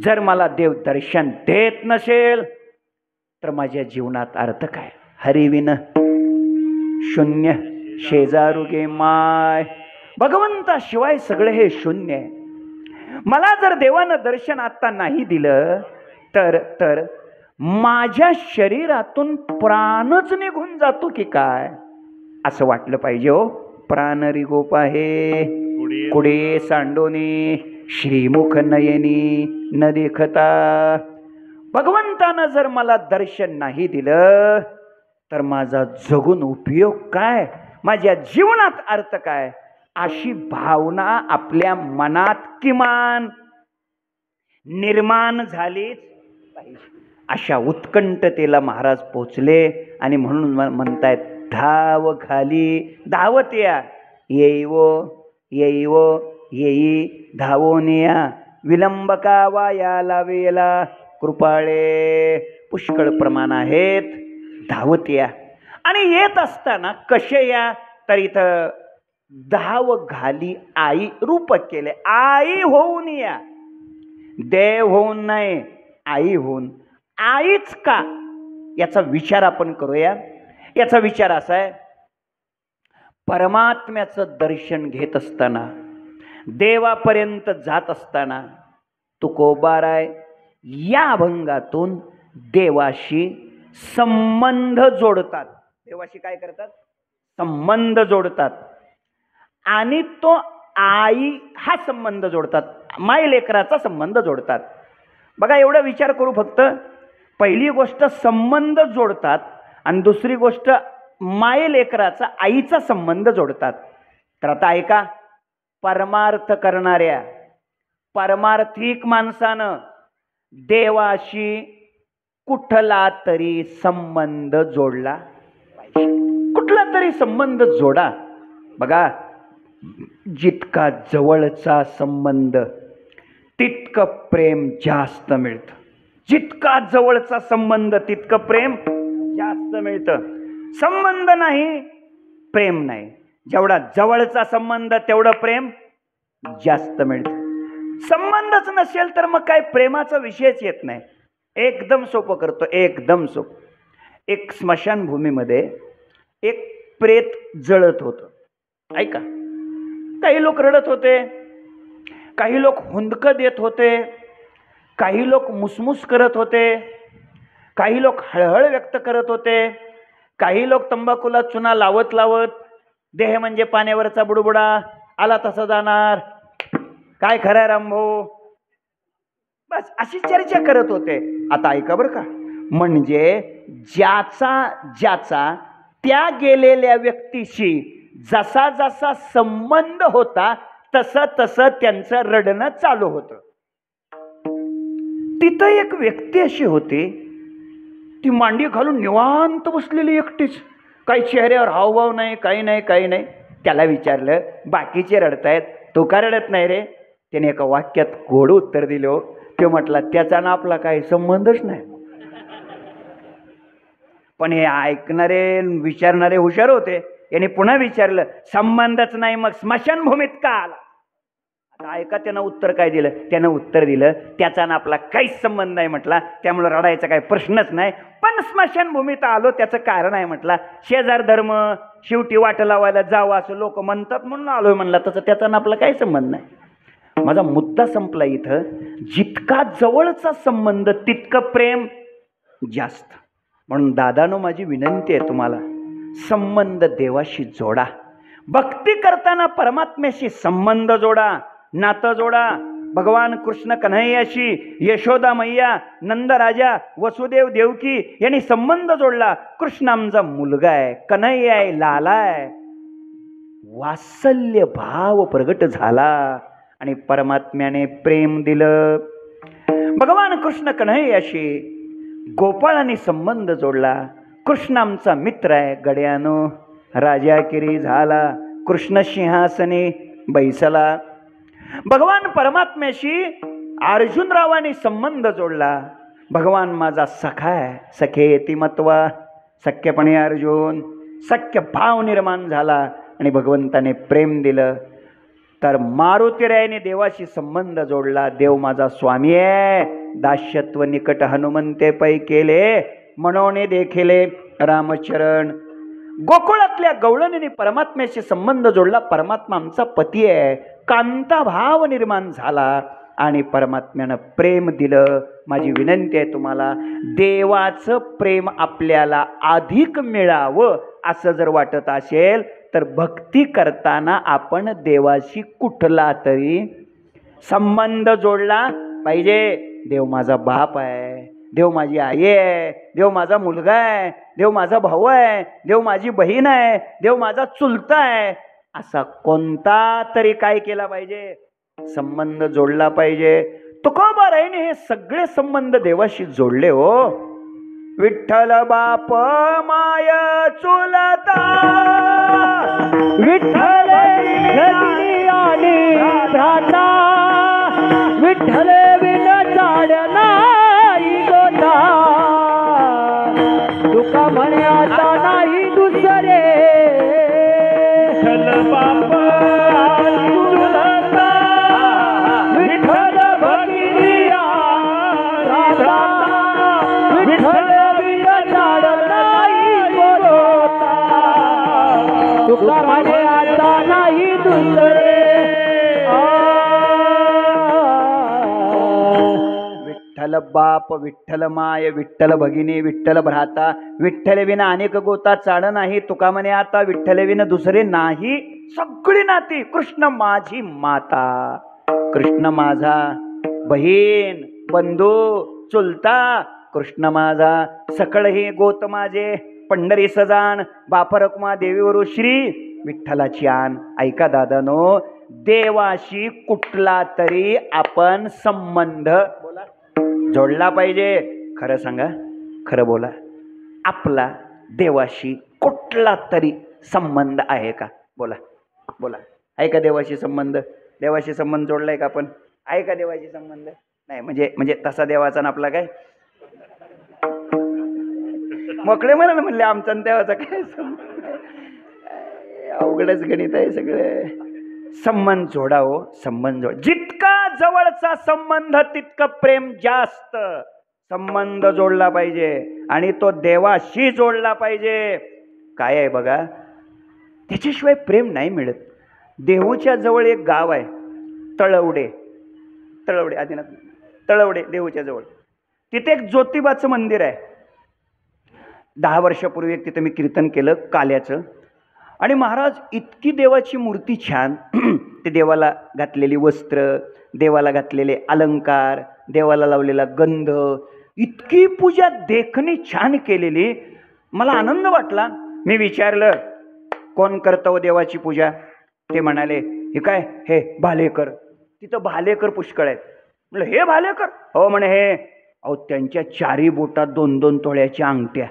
जर मला देव दर्शन देत नसेल तर माझ्या जीवनात अर्थ काय. हरिविन शून्य शेजारुगे माय, भगवंताशिवाय सगळे हे शून्य आहे. मला जर देवानं दर्शन आता नाही दिलं तर माझ्या शरीरातून प्राणच निघून जातो की काय, असं वाटलं पाहिजे. हो, प्राण रिगोप आहे कुडे सांडोनी, श्रीमुख नयनी न देखता. भगवंतानं जर मला दर्शन नाही दिलं तर माझा जगून उपयोग काय, माझ्या जीवनात अर्थ काय, अशी भावना आपल्या मनात किमान निर्माण झालीच पाहिजे. अशा उत्कंठतेला महाराज पोचले आणि म्हणून म्हणतायत, धाव घाली, धावत या, येईवो येईवो येई, धावून या, विलंब का वाया लावेला, कृपाळे पुष्कळ प्रमाण आहेत, धावत या. आणि येत असताना कसे या, तर इथं धाव घाली आई रूपक केले. आई होऊन या, देव होऊन नाही, आई होऊन. आईच का, याचा विचार आपण करूया. याचा विचार असा आहे, परमात्म्याचं दर्शन घेत असताना, देवापर्यंत जात असताना तुकोबाराय या अभंगातून देवाशी संबंध जोडतात. देवाशी काय करतात, संबंध जोडतात. आणि तो आई हा संबंध जोडतात, माय लेकराचा संबंध जोडतात. बघा, एवढा विचार करू फक्त. पहिली गोष्ट संबंध जोडतात आणि दुसरी गोष्ट माय लेकराचा आईचा संबंध जोडतात. तर आता ऐका, परमार्थ करणाऱ्या परमार्थिक माणसानं देवाशी कुठला तरी संबंध जोडला पाहिजे. कुठला तरी संबंध जोडा. बघा, जितका जवळचा संबंध तितकं प्रेम जास्त मिळतं. जितका जवळचा संबंध तितकं प्रेम जास्त मिळतं. संबंध नाही, प्रेम नाही. जेवढा जवळचा संबंध तेवढं प्रेम जास्त मिळतं. संबंधच नसेल तर मग काय प्रेमाचा विषयच येत नाही. एकदम सोपं करतो, एकदम सोपं. एक स्मशानभूमीमध्ये एक प्रेत जळत होतं. ऐका, काही लोक रडत होते, काही लोक हुंदकं देत होते, काही लोक मुसमुस करत होते, काही लोक हळहळ व्यक्त करत होते, काही लोक तंबाखूला चुना लावत लावत देह म्हणजे पाण्यावरचा बुडबुडा आला तसा जाणार, काय खरं रामभाऊ, बस अशी चर्चा करत होते. आता ऐका बरं का, म्हणजे ज्याचा त्या गेलेल्या व्यक्तीशी जसा जसा संबंध होता तसं तसं त्यांचं रडणं चालू होतं. तिथं एक व्यक्ती अशी होती, ती मांडी घालून निवांत बसलेली एकटीच, काही चेहऱ्यावर हावभाव नाही, काही नाही काही नाही. त्याला विचारलं, बाकीचे रडतायत, तू का रडत नाही रे? त्याने एका वाक्यात गोड उत्तर दिलं. ते म्हटला, त्याचा ना आपला काही संबंधच नाही. पण हे ऐकणारे विचारणारे हुशार होते. याने पुन्हा विचारलं, संबंधच नाही मग स्मशानभूमीत का आला? आता ऐका त्यानं उत्तर काय दिलं. त्यानं उत्तर दिलं, त्याचा ना आपला काहीच संबंध नाही म्हटला, त्यामुळे रडायचा काही प्रश्नच नाही, पण स्मशानभूमीत आलो त्याचं कारण आहे म्हटला, शेजार धर्म शेवटी वाट लावायला जावं असं लोक म्हणतात म्हणून आलोय म्हणला, तसं त्याचा ना आपला काही संबंध नाही. माझा मुद्दा संपला इथं. जितका जवळचा संबंध तितकं प्रेम जास्त. म्हणून दादानो, माझी विनंती आहे तुम्हाला, संबंध देवाशी जोडा. भक्ती करताना परमात्म्याशी संबंध जोडा, नातं जोडा. भगवान कृष्ण कन्हैयाशी यशोदा मैया, नंद राजा, वसुदेव देवकी यांनी संबंध जोडला. कृष्ण आमचा मुलगा आहे, कन्हैया आहे, लाला आहे. वात्सल्य भाव प्रगट झाला आणि परमात्म्याने प्रेम दिलं. भगवान कृष्ण कन्हैयाशी गोपाळाने संबंध जोडला. कृष्ण आमचा मित्र आहे, गड्यानो राजाकिरी झाला, कृष्ण सिंहासनी बैसला. भगवान परमात्म्याशी अर्जुनरावाने संबंध जोडला. भगवान माझा सखा आहे, सखे येती मतवा, सख्यपणे अर्जुन, सख्य भाव निर्माण झाला आणि भगवंताने प्रेम दिलं. तर मारुतीरायाने देवाशी संबंध जोडला. देव माझा स्वामी आहे, दास्यत्व निकट हनुमंते पै केले, मनोने देखिले रामचरण. गोकुळातल्या गवळणीने परमात्म्याशी संबंध जोडला. परमात्मा आमचा पती आहे, कांता भाव निर्माण झाला आणि परमात्म्यानं प्रेम दिलं. माझी विनंती आहे तुम्हाला, देवाचं प्रेम आपल्याला अधिक मिळावं असं जर वाटत असेल तर भक्ती करताना आपण देवाशी कुठला तरी संबंध जोडला पाहिजे. देव माझा बाप आहे, देव माझी आई आहे, देव माझा मुलगा आहे, देव माझा भाऊ आहे, देव माझी बहीण आहे, देव माझा चुलता आहे, असा कोणता तरी काय केला पाहिजे, संबंध जोडला पाहिजे. तुकोबारायाने हे सगळे संबंध देवाशी जोडले हो. विठ्ठल बाप माय चुलता, विठ्ठल आणि भ्राता, विठ्ठल विन चाड नाही गोता, तुका म्हणे आता नाही दुसरे. विठ्ठल बाप चुलता, विठ्ठल भगिनिया राधा, विठ्ठल विन चाड नाही गोता, तुका म्हणे आता नाही दुसरे. विठ्ठल बाप, विठ्ठल माय, विठ्ठल भगिनी, विठ्ठल भ्राता, विठ्ठल विना अनेक गोता चाड नाही, तुका म्हणे आता विठ्ठल विना दुसरे नाही. सगळी नाती, कृष्ण माझी माता, कृष्ण माझा बहीण, बंधू, चुलता, कृष्ण माझा सकळ हे गोत माझे, पंढरी सजान, बाप रखुमा देवीवरू श्री विठ्ठलाची आण. ऐका दादानो, देवाशी कुठला तरी आपण संबंध जोडला पाहिजे. खरं सांगा, खरं बोला, आपला देवाशी कुठला तरी संबंध आहे का? बोला बोला, आहे का देवाशी संबंध? देवाशी संबंध जोडलाय का आपण? आहे का देवाशी संबंध? नाही म्हणजे तसा देवाचा ना आपला काय मोकळे म्हणा म्हणले, आमचा देवाचा काय संबंध? अवघडच गणित आहे सगळे. संबंध जोडा हो, संबंध जोड. जितका जवळचा संबंध तितकं प्रेम जास्त. संबंध जोडला पाहिजे आणि तो देवाशी जोडला पाहिजे. काय आहे बघा, त्याच्याशिवाय प्रेम नाही मिळत. देहूच्या जवळ एक गाव आहे, तळवडे, तळवडे आदिनाथ, तळवडे देहूच्या जवळ. तिथे एक ज्योतिबाचं मंदिर आहे. 10 वर्षापूर्वी एक तिथं मी कीर्तन केलं काल्याचं, आणि महाराज इतकी देवाची मूर्ती छान, ते देवाला घातलेली वस्त्र, देवाला घातलेले अलंकार, देवाला लावलेला गंध, इतकी पूजा देखणी छान केलेली. मला आनंद वाटला. मी विचारलं, कोण करतं हो देवाची पूजा? ते म्हणाले, हे काय, हे भालेकर. तिथं भालेकर पुष्कळ आहेत. म्हटलं, हे भालेकर? हो म्हणे, हे अहो त्यांच्या 4 बोटात 2-2 तोळ्याच्या अंगठ्या.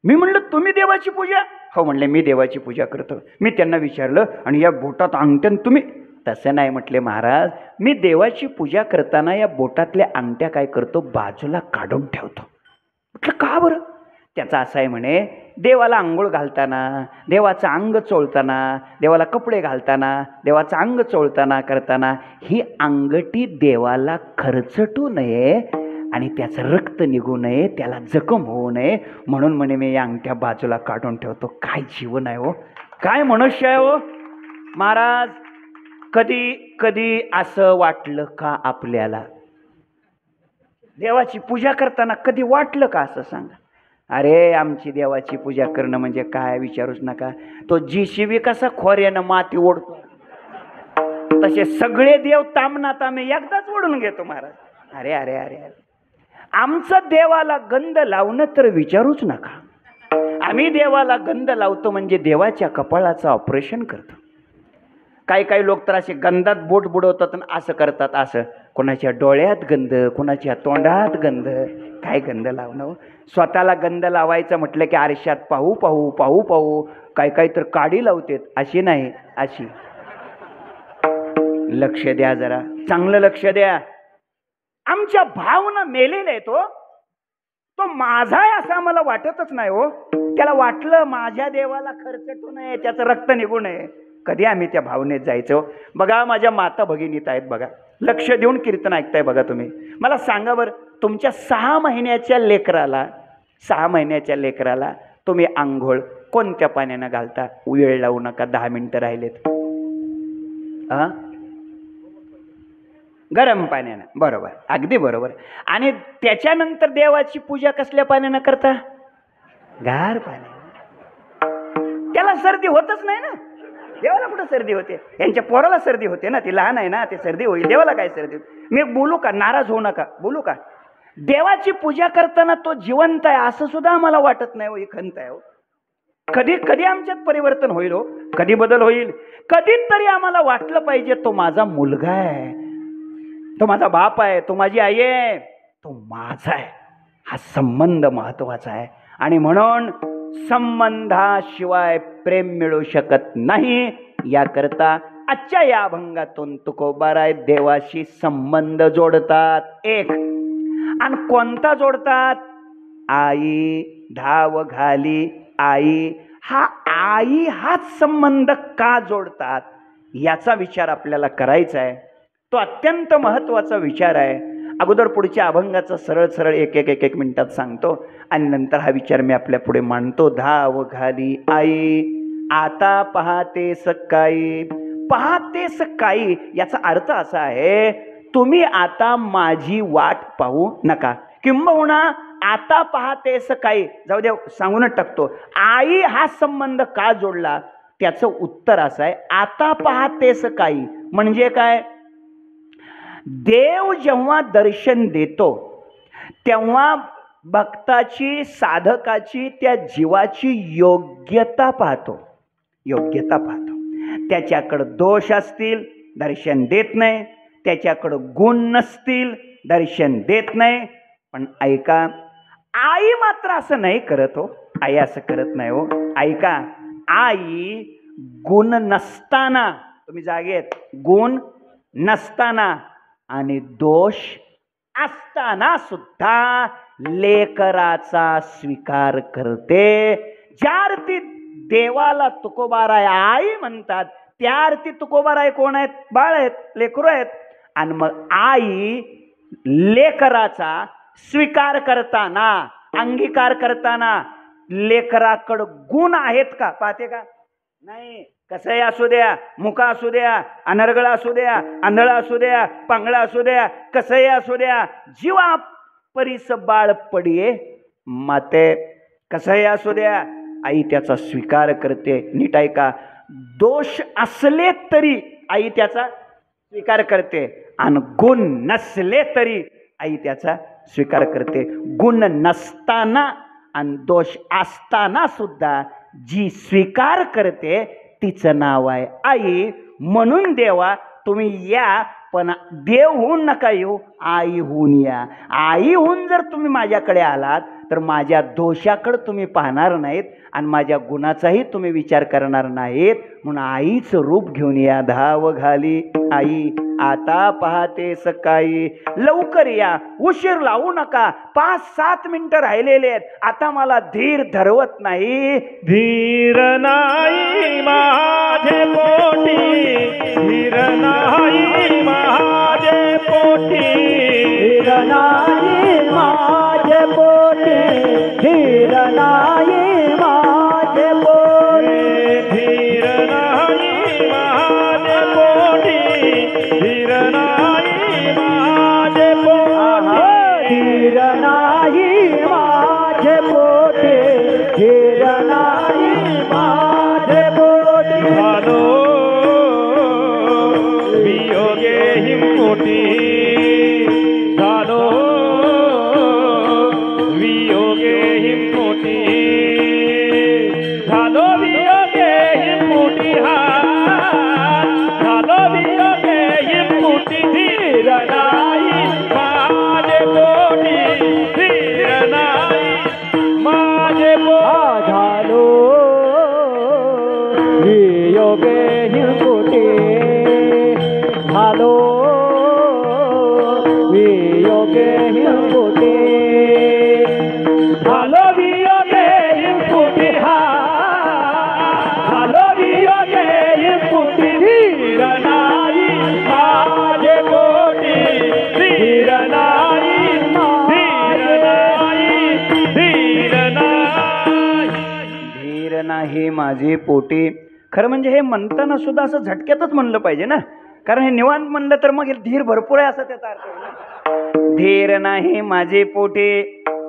मी म्हणलं, तुम्ही देवाची पूजा? हो म्हणले, मी देवाची पूजा करतो. मी त्यांना विचारलं, आणि या बोटात अंगठ्यान तुम्ही? तसं नाही म्हटले महाराज, मी देवाची पूजा करताना या बोटातल्या अंगठ्या काय करतो, बाजूला काढून ठेवतो. म्हटलं, का बरं? त्याचा असा आहे म्हणे, देवाला आंघोळ घालताना, देवाचं अंग चोळताना, देवाला कपडे घालताना, देवाचं अंग चोळताना करताना ही अंगठी देवाला खरचटू नये आणि त्याचं रक्त निघू नये, त्याला जखम होऊ नये, म्हणून म्हणे मी या अंगठ्या बाजूला काढून ठेवतो. काय जीवन आहे हो, काय मनुष्य आहे हो. महाराज, कधी कधी असं वाटलं का आपल्याला, देवाची पूजा करताना कधी वाटलं का असं सांगा? अरे आमची देवाची पूजा करणं म्हणजे काय विचारूच नका. तो जीसीबी कसा खोऱ्यानं माती ओढतो, तसे सगळे देव तामनात आम्ही एकदाच ओढून घेतो महाराज. अरे अरे अरे अरे, आमचं देवाला गंध लावणं तर विचारूच नका. आम्ही देवाला गंध लावतो म्हणजे देवाच्या कपाळाचं ऑपरेशन करतो. काही लोक तर असे गंधात बोट बुडवतात आणि असं करतात, असं कोणाच्या डोळ्यात गंध, कोणाच्या तोंडात गंध. काय गंध लावणं? स्वतःला गंध लावायचं म्हटलं की आरशात पाहू पाहू पाहू पाहू, काही तर काडी लावतेत. अशी नाही, अशी. लक्ष द्या जरा, चांगलं लक्ष द्या. आमच्या भावना मेलेला आहे तो माझा आहे असं आम्हाला वाटतच नाही हो. त्याला वाटलं माझ्या देवाला खर्चटू नये, त्याचं रक्त निघू नये, कधी आम्ही त्या भावनेत जायचो? बघा, माझ्या माता भगिनीत आहेत बघा, लक्ष देऊन कीर्तन ऐकताय बघा तुम्ही. मला सांगा बरं, तुमच्या 6 महिन्याच्या लेकराला तुम्ही आंघोळ कोणत्या पाण्यानं घालता? वेळ लावू नका, 10 मिनिटं राहिलेत. गरम पाण्यानं. बरोबर, अगदी बरोबर. आणि त्याच्यानंतर देवाची पूजा कसल्या पाण्यानं करता? गार पाण्यानं. त्याला सर्दी होतच नाही ना. देवाला कुठं सर्दी होते? यांच्या पोराला सर्दी होते ना, ती लहान आहे ना, ते सर्दी होईल. देवाला काय सर्दी होते? मी बोलू का? नाराज होऊ नका, बोलू का? देवाची पूजा करताना तो जिवंत आहे असं सुद्धा आम्हाला वाटत नाही हो. ही खंत आहे हो. कधी कधी आमच्यात परिवर्तन होईल हो, कधी बदल होईल. कधीतरी आम्हाला वाटलं पाहिजे तो माझा मुलगा आहे, तो माझा बाप आहे, तो माझी आई आहे, तो माझा आहे. हा संबंध महत्वाचा आहे. आणि म्हणून संबंधाशिवाय प्रेम मिळू शकत नाही. याकरता आजच्या या अभंगातून तुकोबाराय देवाशी संबंध जोडतात. एक, आणि कोणता जोडतात? आई धाव घाली आई. हा आई हाच संबंध का जोडतात याचा विचार आपल्याला करायचा आहे. तो अत्यंत महत्त्वाचा विचार आहे. अगोदर पुढच्या अभंगाचा सरळ सरळ एक मिनिटात सांगतो आणि नंतर हा विचार मी आपल्या पुढे मांडतो. धाव घाली आई आता पाहते सकाळी. पाहते सकाळी याचा अर्थ असा आहे, तुम्ही आता माझी वाट पाहू नका. किंबहुना आता पाहते सकाळी, जाऊ द्या सांगूनच टाकतो. आई हा संबंध का जोडला त्याचं उत्तर असं आहे, आता पाहते सकाळी म्हणजे काय? देव जेव्हा दर्शन देतो तेव्हा भक्ताची, साधकाची, त्या जीवाची योग्यता पाहतो. त्याच्याकडं दोष असतील दर्शन देत नाही, त्याच्याकडं गुण नसतील दर्शन देत नाही. पण ऐका, आई मात्र असं नाही करत हो. आई असं करत नाही हो. ऐका, आई गुण नसताना, तुम्ही जागेत, गुण नसताना आणि दोष असताना सुद्धा लेकराचा स्वीकार करते. ज्या अर्थी देवाला तुकोबाराय आई म्हणतात त्या अर्थी तुकोबाराय कोण आहेत? बाळ आहेत, लेकरू आहेत. आणि मग आई लेकराचा स्वीकार करताना, अंगीकार करताना लेकराकडं गुण आहेत का पाहते का? नाही. कसंही असू द्या, मुका असू द्या, अनर्गळ असू द्या, आंधळा असू द्या, पांगळा असू द्या, कसंही असू द्या, जीवा परीस बाळ पडिये माते कसंही असू द्या, आई त्याचा स्वीकार करते. नीट ऐका, दोष असले तरी आई त्याचा स्वीकार करते आणि गुण नसले तरी आई त्याचा स्वीकार करते. गुण नसताना आणि दोष असताना सुद्धा जी स्वीकार करते तिचं नाव आहे आई. म्हणून देवा तुम्ही या, पण देव होऊन नका येऊ, आई होऊन या. आई होऊन जर तुम्ही माझ्याकडे आलात तर माझ्या दोषाकडे तुम्ही पाहणार नाहीत आणि माझ्या गुणाचाही तुम्ही विचार करणार नाहीत. म्हणून आईचं रूप घेऊन या. धाव घाली आई आता पहाते सकाळी, लवकर या, उशीर लावू नका. 5-7 मिनिटं राहिलेले आहेत. आता मला धीर धरवत नाही. धीर नाही माझे पोटी, धीर नाही माझे पोटी, धीर नाही माझे पोटी, धीर नाही माझे पोटी, धीर नाही माझे पोटी, धीर नाही माझे पोटी, धीर नाही माझे पोटी, धीर नाही माझे पोटी. झालो वियोगे हिमोटी, झालो वियोगे हिमोटी, झालो वियोगे हिमोटी, हा झालो वियोगे हिमोटी. धीर नाही माझे पोटी, धीर नाही माझे पोटी. झालो वियोगे हिमकुटी, झालो वियोगे हिमकुटी, झालो वियोगे हिमकुटी, हा झालो वियोगे हिमकुटी. धीर नाही माझे पोटी, धीर नाही, धीर नाही, धीर नाही. धीर नाही माझी पोटी. खरं म्हणजे हे म्हणताना सुद्धा असं झटक्यातच म्हणलं पाहिजे ना, कारण हे निवांत म्हणलं तर मग धीर भरपूर आहे असा त्याचा अर्थ आहे ना. धीर नाही माझी पोटी,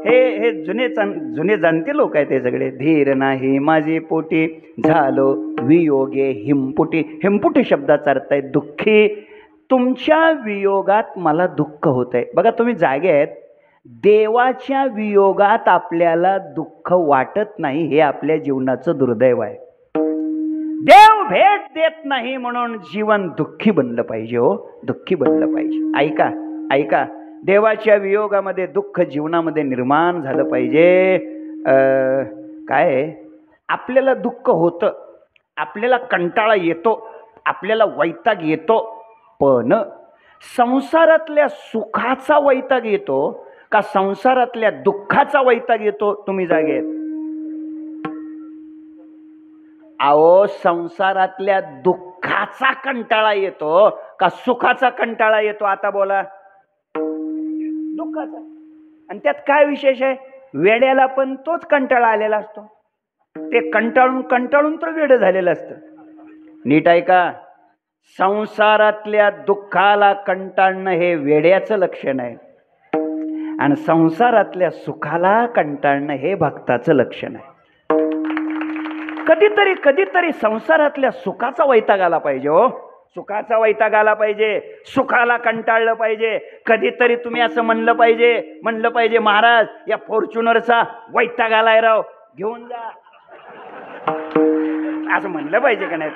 हे जुने जाणते लोक आहेत ते सगळे. धीर नाही माझी पोटी, झालो वियोगे हिमपुटी. हिमपुटी शब्दाचा अर्थ आहे दुःखी. तुमच्या वियोगात मला दुःख होत आहे. बघा तुम्ही जागे आहेत. देवाच्या वियोगात आपल्याला दुःख वाटत नाही, हे आपल्या जीवनाचं दुर्दैव आहे. देव भेट देत नाही म्हणून जीवन दुःखी बनलं पाहिजे. हो, दुःखी बनलं पाहिजे. ऐका ऐका, देवाच्या वियोगामध्ये दुःख जीवनामध्ये निर्माण झालं पाहिजे. काय आपल्याला दुःख होतं, आपल्याला कंटाळा येतो, आपल्याला वैताग येतो, पण संसारातल्या सुखाचा वैताग येतो का संसारातल्या दुःखाचा वैताग येतो? तुम्ही जागे आहेत. अहो, संसारातल्या दुःखाचा कंटाळा येतो का सुखाचा कंटाळा येतो? आता बोला. दुःखाचा. आणि त्यात काय विशेष आहे? वेड्याला पण तोच कंटाळा आलेला असतो. ते कंटाळून कंटाळून तर वेड झालेलं असतं. नीट ऐका, संसारातल्या दुःखाला कंटाळणं हे वेड्याचं लक्षण आहे आणि संसारातल्या सुखाला कंटाळणं हे भक्ताचं लक्षण आहे. कधीतरी संसारातल्या सुखाचा वैताग आला पाहिजे. हो, सुखाचा वैताग आला पाहिजे, सुखाला कंटाळलं पाहिजे. कधीतरी तुम्ही असं म्हणलं पाहिजे महाराज या फॉर्च्युनरचा वैताग आलाय राव, घेऊन जा. असं म्हणलं पाहिजे का नाही?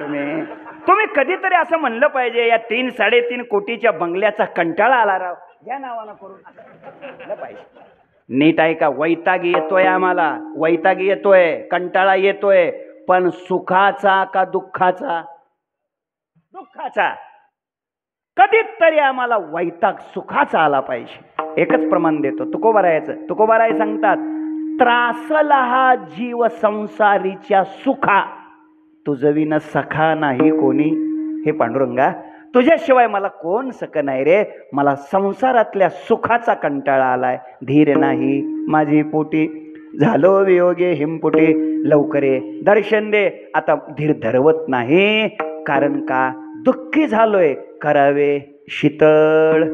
तुम्ही कधीतरी असं म्हणलं पाहिजे या 3-3.5 कोटीच्या बंगल्याचा कंटाळा आला राव, या नावानं करून पाहिजे. नीट ऐका, वैताग येतोय आम्हाला, वैताग येतोय, कंटाळा येतोय, पण सुखाचा का दुःखाचा? दुःखाचा. कधीतरी आम्हाला वैताग सुखाचा आला पाहिजे. एकच प्रमाण देतो तुकोबारायाचं. तुकोबाराय सांगतात, त्रासला हा जीव संसारीच्या सुखा, तुझविन सखा नाही कोणी. हे पांडुरंगा, तुझ्याशिवाय मला कोण सख नाही रे. मला संसारातल्या सुखाचा कंटाळा आलाय. धीर नाही माझी पोटी, झालो वियोगे हिमपुटी. लवकर ये, दर्शन दे. आता धीर धरवत नाही, कारण का दुःखी झालोय. करावे शीतळ,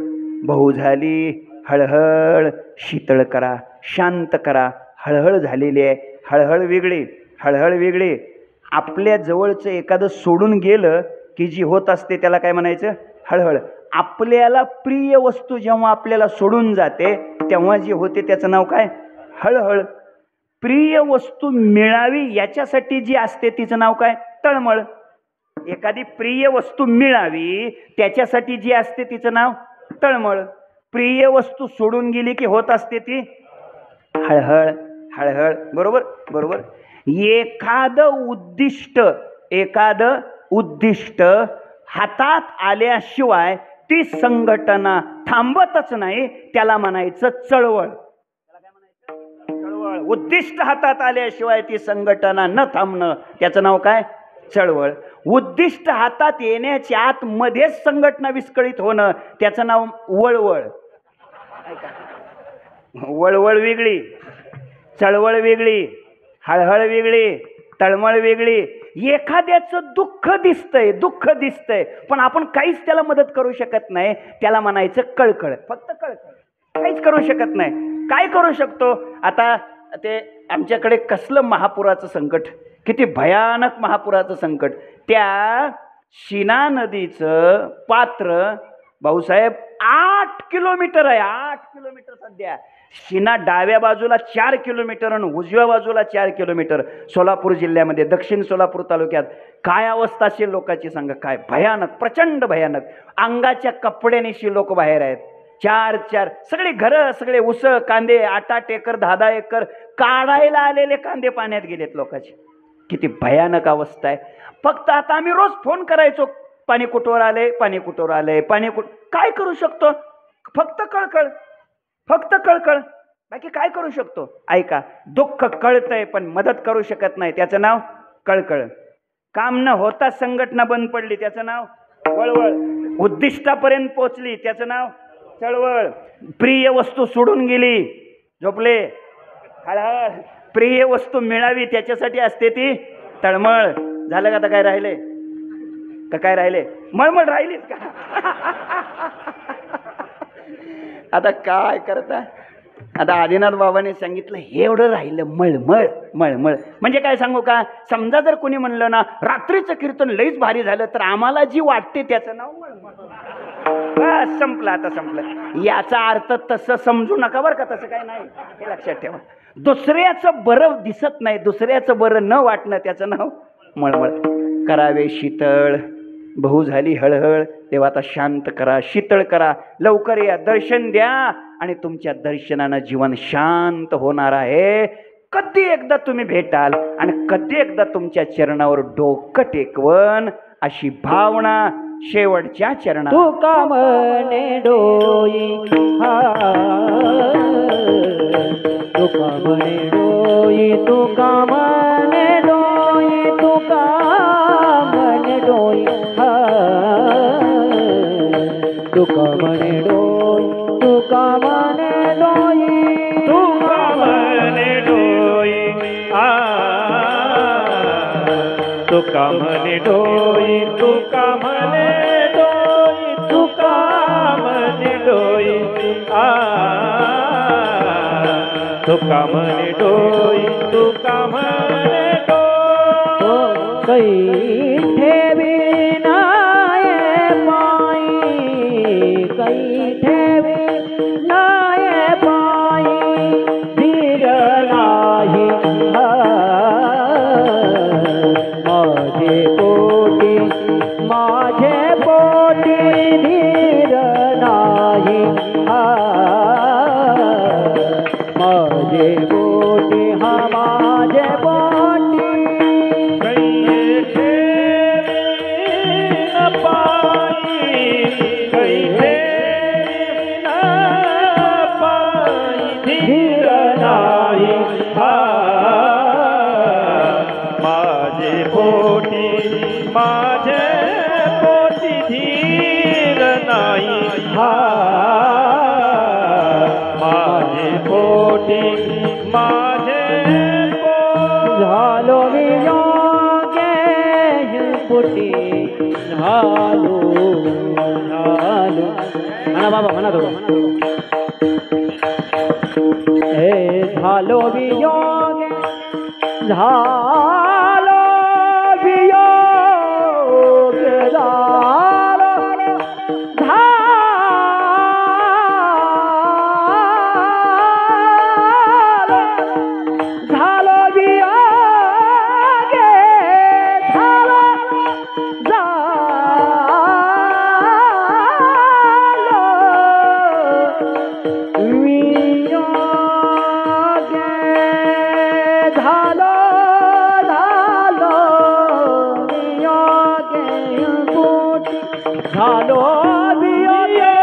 बहु झाली हळहळ. शीतळ करा, शांत करा, हळहळ झालेली आहे. हळहळ वेगळी, हळहळ वेगळी. आपल्या जवळचं एखादं सोडून गेलं की जी होत असते त्याला काय म्हणायचं? हळहळ. आपल्याला प्रिय वस्तू जेव्हा आपल्याला सोडून जाते तेव्हा जी होते त्याचं नाव काय? हळहळ. प्रिय वस्तू मिळावी याच्यासाठी जी असते तिचं नाव काय? तळमळ. एखादी प्रिय वस्तू मिळावी त्याच्यासाठी जी असते तिचं नाव तळमळ. प्रिय वस्तू सोडून गेली की होत असते ती हळहळ. हळहळ. बरोबर बरोबर. एखादं उद्दिष्ट हातात आल्याशिवाय ती संघटना थांबतच नाही, त्याला म्हणायचं चळवळ. चळवळ. उद्दिष्ट हातात आल्याशिवाय ती संघटना न थांबणं त्याचं नाव काय? चळवळ. उद्दिष्ट हातात येण्याच्या आत मध्येच संघटना विस्कळीत होणं त्याचं नाव वळवळ. वळवळ वेगळी, चळवळ वेगळी, हळहळ वेगळी, तळमळ वेगळी. एखाद्याचं दुःख दिसतंय पण आपण काहीच त्याला मदत करू शकत नाही, त्याला म्हणायचं कळकळ. फक्त कळकळ, काहीच करू शकत नाही. काय करू शकतो? आता ते आमच्याकडे कसलं महापुराचं संकट, किती भयानक महापुराचं संकट. त्या शिना नदीचं पात्र भाऊसाहेब 8 किलोमीटर आहे. 8 किलोमीटर सध्या. शिना डाव्या बाजूला 4 किलोमीटर आणि उजव्या बाजूला 4 किलोमीटर. सोलापूर जिल्ह्यामध्ये, दक्षिण सोलापूर तालुक्यात काय अवस्था असेल लोकांची सांगा. काय भयानक, प्रचंड भयानक. अंगाच्या कपड्यानिशी लोक बाहेर आहेत. 4 सगळी घरं, सगळे उस कांदे 8 एकर 10 एकर काढायला आलेले कांदे पाण्यात गेलेत लोकांचे. किती भयानक अवस्था आहे. फक्त आता आम्ही रोज फोन करायचो, पाणी कुठवर आलंय, पाणी कुठवर आलंय, पाणी काय करू शकतो? फक्त कळकळ, फक्त कळकळ. बाकी काय करू शकतो? ऐका, दुःख कळतंय पण मदत करू शकत नाही त्याचं नाव कळकळ. काम न होता संघटना बंद पडली त्याचं नाव वळवळ. उद्दिष्टापर्यंत पोचली त्याचं नाव चळवळ. प्रिय वस्तू सोडून गेली, झोपले, हळहळ. प्रिय वस्तू मिळावी त्याच्यासाठी असते ती तळमळ. झालं का? आता काय राहिले का? काय राहिले? मळमळ राहिलीच का? आता काय करता? आता आदिनाथ बाबांनी सांगितलं हे एवढं राहिलं, मळमळ. मळमळ म्हणजे काय सांगू का? समजा जर कोणी म्हणलं ना रात्रीचं कीर्तन लईच भारी झालं तर आम्हाला जी वाटते त्याचं नाव मळमळ. बस संपलं, आता संपलं. याचा अर्थ तसं समजू नका बरं का. तसं काय नाही, हे लक्षात ठेवा. दुसऱ्याचं बरं दिसत नाही, दुसऱ्याचं बरं न वाटणं त्याचं नाव मळमळ. करावे शीतळ. बहु झाली हळहळ. तेव्हा आता शांत करा, शीतळ करा. लवकर या, दर्शन द्या आणि तुमच्या दर्शनानं जीवन शांत होणार आहे. कधी एकदा तुम्ही भेटाल आणि कधी एकदा तुमच्या चरणावर डोकं टेकवन अशी भावना शेवटच्या चरणात. तुका मने डोई तुका मने डोई, तुका मने डोई, तुका मने डोई, तुका मने डोई, तुका मने डोई, तुका मने डोई, तुका मने डोई, तुका मने डोई, तुका मने डोई, तुका मने डोई, तुका मने डोई. कई ठेवी नाये पाई, कई ठेवी नाये पाई, धीर नाही माझे पोटी, माझे पोटी, धीर नाही माझे पोटी, माझे पोटी. माझे पोटी, माझे पोटी धीर नाही, माझे पोटी, माझे झालो वियोगे पोटी, झालो झालो. म्हणा बाबा, म्हणा थोडं. हे झालो झालो वियोग झालो वियोग झालो झालो वियोग झालो झालो वियोगे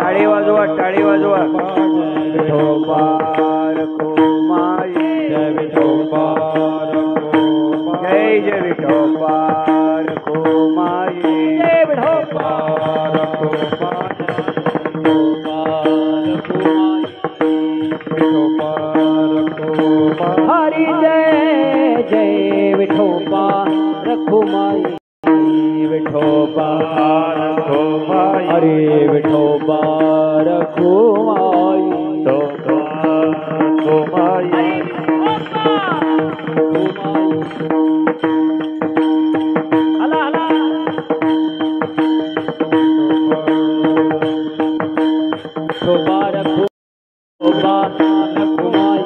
टाळी वाजवा टाळी वाजवा जय जय विठोबार कुमाई जय विठोबार हरि जय जय विठोबा रखुमाई विठोबा रखुमाई हरे विठोबा रखुमाई रखुमाई हला हला विठोबा रखुबा रखुमाई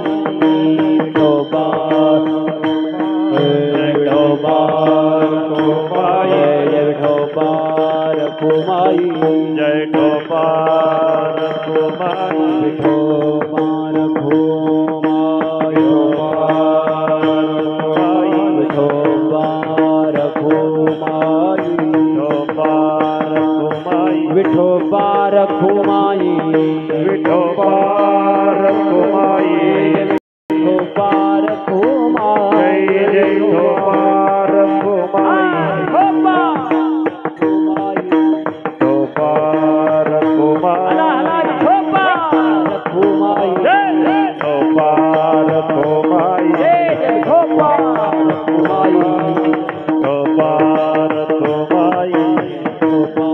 विठोबा विठोबा रखुमाई जय विठोबा रखुमाई जय विठोबा रखुमाई विठोबा रखुमाई विठोबा रखुमाई विठोबा रखुमाई विठोबा रखुमाई विठोबा रखुमाई जय जय विठोबा रखुमाई विठोबा विठोबा रखुमाई हला हला विठोबा रखुमाई विठोबा रखुमाई जय जय विठोबा रखुमाई विठोबा रखुमाई विठोबा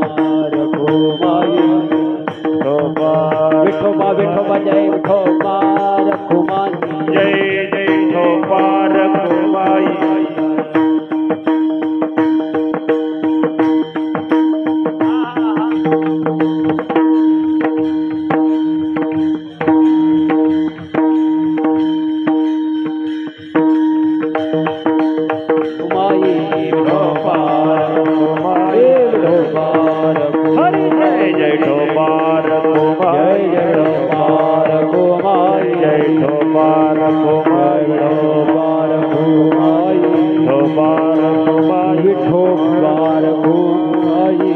रखुमाई विठोबा विठोबा विठोबा जय विठोबा रखुमाई रखुमाई विठोबार घुमाई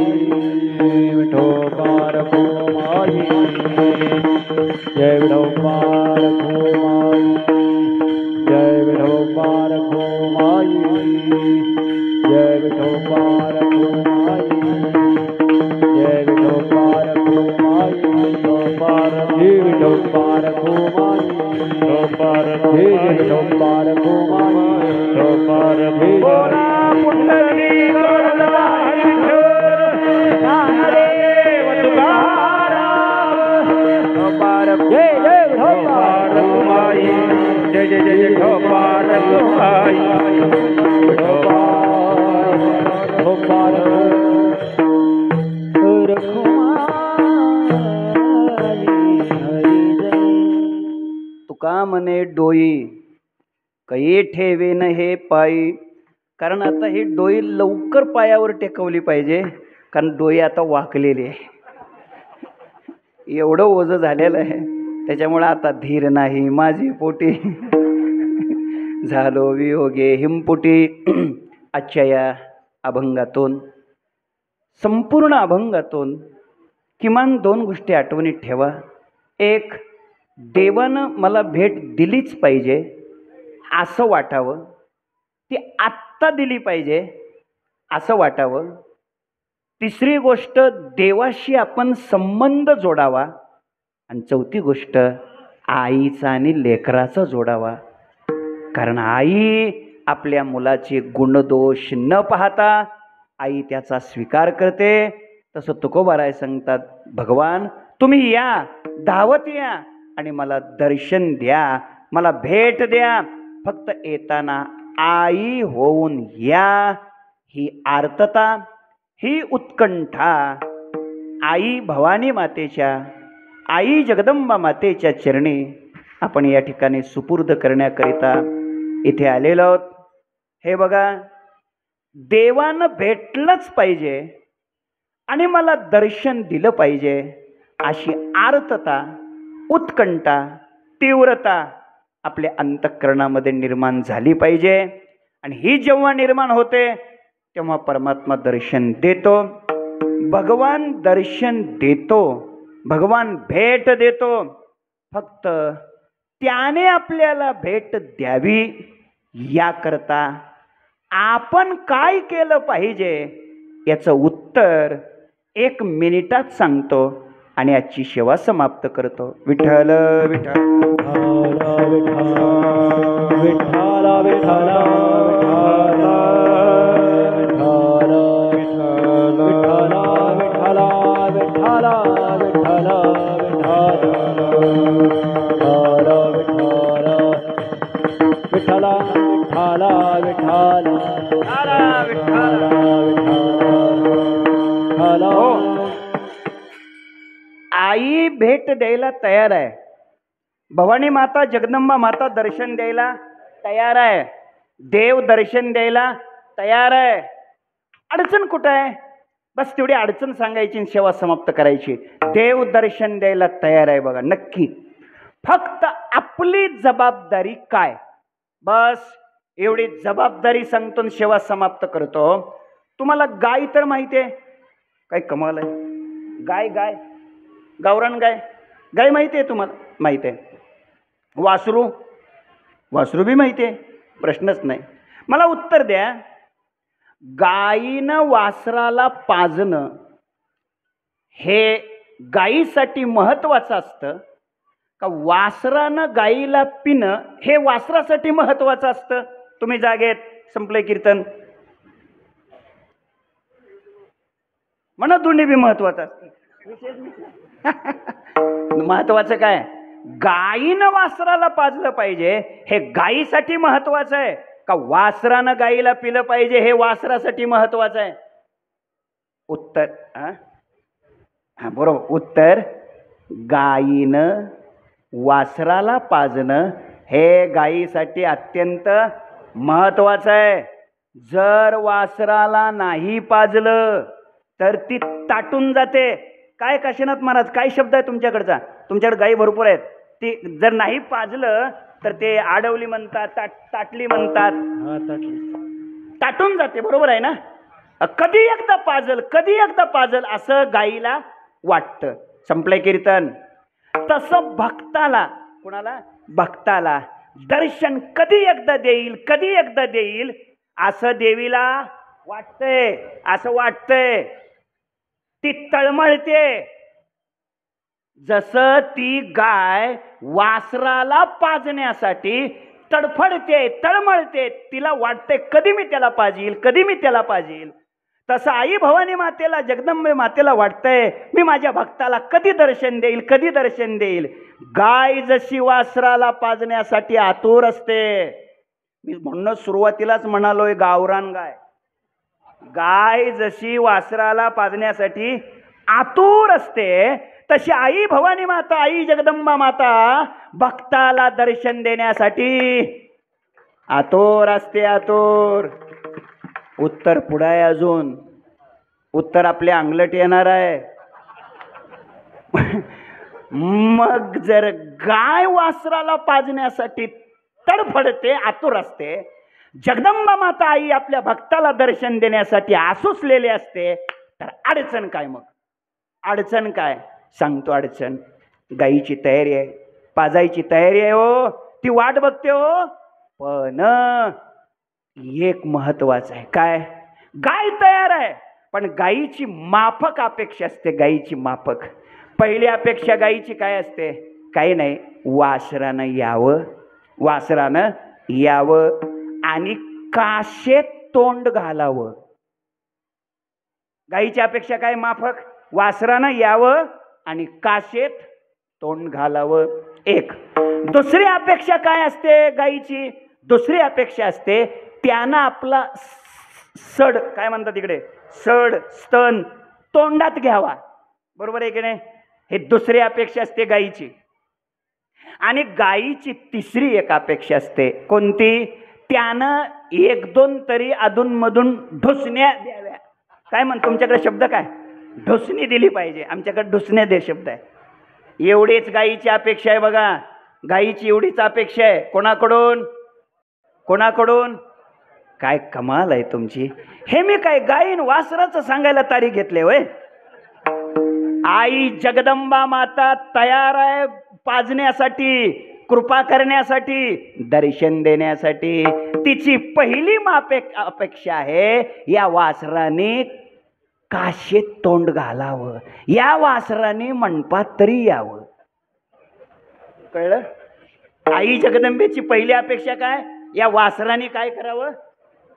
विठोबार घुमाई जय विठोबार घुमाई जय विठोबार घुमाई जय विठोबार घुमाई जय विठोबार घुमाई विठोबार हे विठोबार घुमाई विठोबार हे विठोबार घुमाई विठोबार बोला पुंडलिक वरदाई ज्ञानदेव तुकाराम. जय जय विठोबार रखुमाई जय जय जय विठोबार रखुमाई विठोबार तुका म्हणे डोई कै ठेवेन हे पायी. कारण आता ही डोई लवकर पायावर टेकवली पाहिजे, कारण डोई आता वाकलेली आहे, एवढं ओझं झालेलं आहे. त्याच्यामुळं आता धीर नाही माझी पोटी झालो वियोगे हिमपुटी. आजच्या या अभंगातून, संपूर्ण अभंगातून किमान 2 गोष्टी आठवणीत ठेवा. एक, देवानं मला भेट दिलीच पाहिजे असं वाटावं, ती आत्ता दिली पाहिजे असं वाटावं. तिसरी गोष्ट, देवाशी आपण संबंध जोडावा. आणि चौथी गोष्ट, आईचा आणि लेकराचा जोडावा. कारण आई आपल्या मुलाचे गुणदोष न पाहता आई त्याचा स्वीकार करते. तसं तुकोबाराय सांगतात, भगवान तुम्ही या, धावत या आणि मला दर्शन द्या, मला भेट द्या, फक्त येताना आई होऊन या. ही आर्तता, ही उत्कंठा आई भवानी मातेच्या, आई जगदंबा मातेच्या चरणी आपण या ठिकाणी सुपूर्द करण्याकरिता इथे आलेलो आहोत. हे बघा, देवानं भेटलंच पाहिजे आणि मला दर्शन दिलं पाहिजे अशी आर्तता, उत्कंठा, तीव्रता आपल्या अंतःकरणामध्ये निर्माण झाली पाहिजे. आणि ही जेव्हा निर्माण होते तेव्हा परमात्मा दर्शन देतो, भगवान दर्शन देतो, भगवान भेट देतो. फक्त त्याने आपल्याला भेट द्यावी याकरता आपण काय केलं पाहिजे याचं उत्तर 1 मिनिटात सांगतो आणि आजची सेवा समाप्त करतो. विठ्ठल विठ्ठल विठ्ठला विठ्ठला आई भेट द्यायला तयार आहे. भवानी माता, जगदंबा माता दर्शन द्यायला तयार आहे. देव दर्शन द्यायला तयार आहे. अडचण कुठं आहे? बस तेवढी अडचण सांगायची आणि सेवा समाप्त करायची. देव दर्शन द्यायला तयार आहे बघा, नक्की. फक्त आपली जबाबदारी काय, बस एवढी जबाबदारी सांगतो आणि सेवा समाप्त करतो. तुम्हाला गाय तर माहिती आहे, काय कमाल आहे. गाय गाय गावरान गाय, गाय माहिती आहे तुम्हाला? माहिती आहे. वासरू, वासरू बी माहिती आहे, प्रश्नच नाही. मला उत्तर द्या, गायीनं वासराला पाजणं हे गायीसाठी महत्त्वाचं असतं का वासरानं गायीला पिणं हे वासरासाठी महत्त्वाचं असतं? तुम्ही जागेत, संपले कीर्तन. म्हणा दोन्ही बी महत्त्वाचं असतं. महत्त्वाचं काय? गायीनं वासराला पाजलं पाहिजे हे गायीसाठी महत्त्वाचं आहे का वासरानं गायीला पिलं पाहिजे हे वासरासाठी महत्त्वाचं आहे? उत्तर हा बरोबर. उत्तर, गायीनं वासराला पाजणं हे गायीसाठी अत्यंत महत्त्वाचं आहे. जर वासराला नाही पाजलं तर ती ताटून जाते. काय काशीनाथ महाराज, काय शब्द आहे तुमच्याकडचा? तुमच्याकडे गायी भरपूर आहेत. ती जर नाही पाजलं तर ते आडवली म्हणतात, ताटली म्हणतात. ताटून जाते, बरोबर आहे ना. कधी एकदा पाजल, कधी एकदा पाजल असं गाईला वाटतं. संपलंय कीर्तन. तसं भक्ताला, कुणाला? भक्ताला दर्शन कधी एकदा देईल, कधी एकदा देईल असं देवीला वाटतंय, असं वाटतंय. ती तळमळते. जसं ती गाय वासराला पाजण्यासाठी तडफडते, तळमळते, तिला वाटते कधी मी त्याला पाजील, कधी मी त्याला पाजील. तसं आई भवानी मातेला, जगदंबे मातेला वाटतंय मी माझ्या भक्ताला कधी दर्शन देईल, कधी दर्शन देईल. गाय जशी वासराला पाजण्यासाठी आतुर असते. मी म्हणून सुरुवातीलाच म्हणालोय गावरान गाय. गाय जशी वासराला पाजण्यासाठी आतुर असते, तशी आई भवानी माता, आई जगदंबा माता भक्ताला दर्शन देण्यासाठी आतुर असते, आतुर. उत्तर पुढे आहे अजून. उत्तर आपल्या अंगलट येणार आहे. मग जर गाय वासराला पाजण्यासाठी तडफडते, आतुर असते, जगदंबा माता आई आपल्या भक्ताला दर्शन देण्यासाठी आसुसलेले असते, तर अडचण काय? मग अडचण काय? सांगतो अडचण. गाईची तयारी आहे, पाजायची तयारी आहे हो, ती वाट बघते हो. पण एक महत्वाचं आहे. काय? गाय तयार आहे, पण गाईची माफक अपेक्षा असते. गाईची माफक पहिली अपेक्षा गाईची काय असते? काही नाही, वासरानं यावं, वासरानं यावं आणि काशेत तोंड घालावं. गाईची अपेक्षा काय? माफक, वासरानं यावं आणि काशेत तोंड घालावं. एक. दुसरी अपेक्षा काय असते गाईची? दुसरी अपेक्षा असते त्यानं आपला सड, काय म्हणतात तिकडे, सड, स्तन तोंडात घ्यावा. बरोबर आहे की नाही? हे दुसरी अपेक्षा असते गाईची. आणि गाईची तिसरी एक अपेक्षा असते. कोणती? त्यानं एक दोन तरी अधूनमधून ढुसण्या द्याव्या. काय म्हण, तुमच्याकडे शब्द काय? ढुसणी दिली पाहिजे. आमच्याकडे ढुसण्या दे शब्द आहे. एवढीच गाईची अपेक्षा आहे बघा. गाईची एवढीच अपेक्षा आहे. कोणाकडून? कोणाकडून? काय कमाल आहे तुमची. हे मी काय गाईन वासराचं सांगायला तारीख घेतले होय? आई जगदंबा माता तयार आहे पाजण्यासाठी, कृपा करण्यासाठी, दर्शन देण्यासाठी. तिची पहिली अपेक्षा आहे या वासराने काशेत तोंड घालावं, या वासराने मंडपात तरी यावं. कळलं? आई जगदंबेची पहिली अपेक्षा काय? या वासराने काय करावं?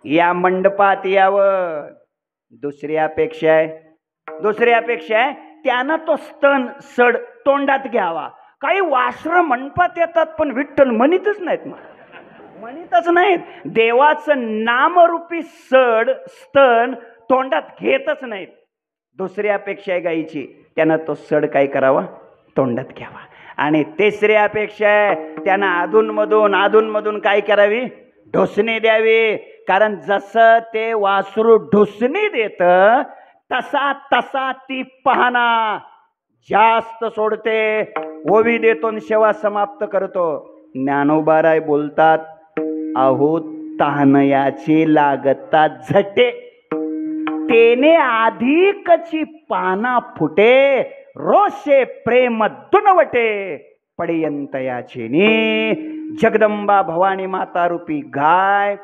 या मंडपात यावं. दुसरी अपेक्षा आहे, दुसरी अपेक्षा आहे त्यानं तो स्तन, सड तोंडात घ्यावा. काही वासरं मंडपात येतात पण विठ्ठल म्हणतच नाहीत. म्हणतच नाहीत. देवाचं नामरूपी सड, स्तन तोंडात घेतच नाहीत. दुसरी अपेक्षा आहे गाईची, त्यानं तो सड काय करावा? तोंडात घ्यावा. आणि तिसरी अपेक्षा आहे त्यानं अधूनमधून काय करावी? ढोसणी द्यावी. कारण जसं ते वासरू ढोसणी देत तसा तसा ती पाहना जास्त सोडते. ओवी देतो आणि सेवा समाप्त करतो. ज्ञानोबाराय बोलतात, अहो ताहनयाची लागता झटे, तेने अधिकची पाना फुटे, रोषे प्रेम दुनवटे, पडयंतयाचे नी. जगदंबा भवानी माता रूपी गाय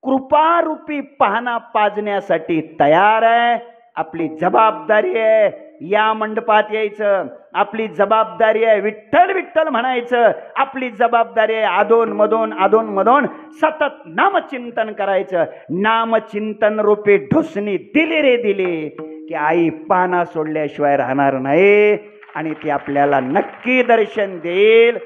कृपा रूपी पाहना पाजण्यासाठी तयार आहे. आपली जबाबदारी आहे या मंडपात यायचं. आपली जबाबदारी आहे विठ्ठल विठ्ठल म्हणायचं. आपली जबाबदारी आहे अधूनमधून सतत नामचिंतन करायचं. नामचिंतन रूपी ढुसणी दिली रे दिली की आई पाना सोडल्याशिवाय राहणार नाही आणि ती आपल्याला नक्की दर्शन देईल.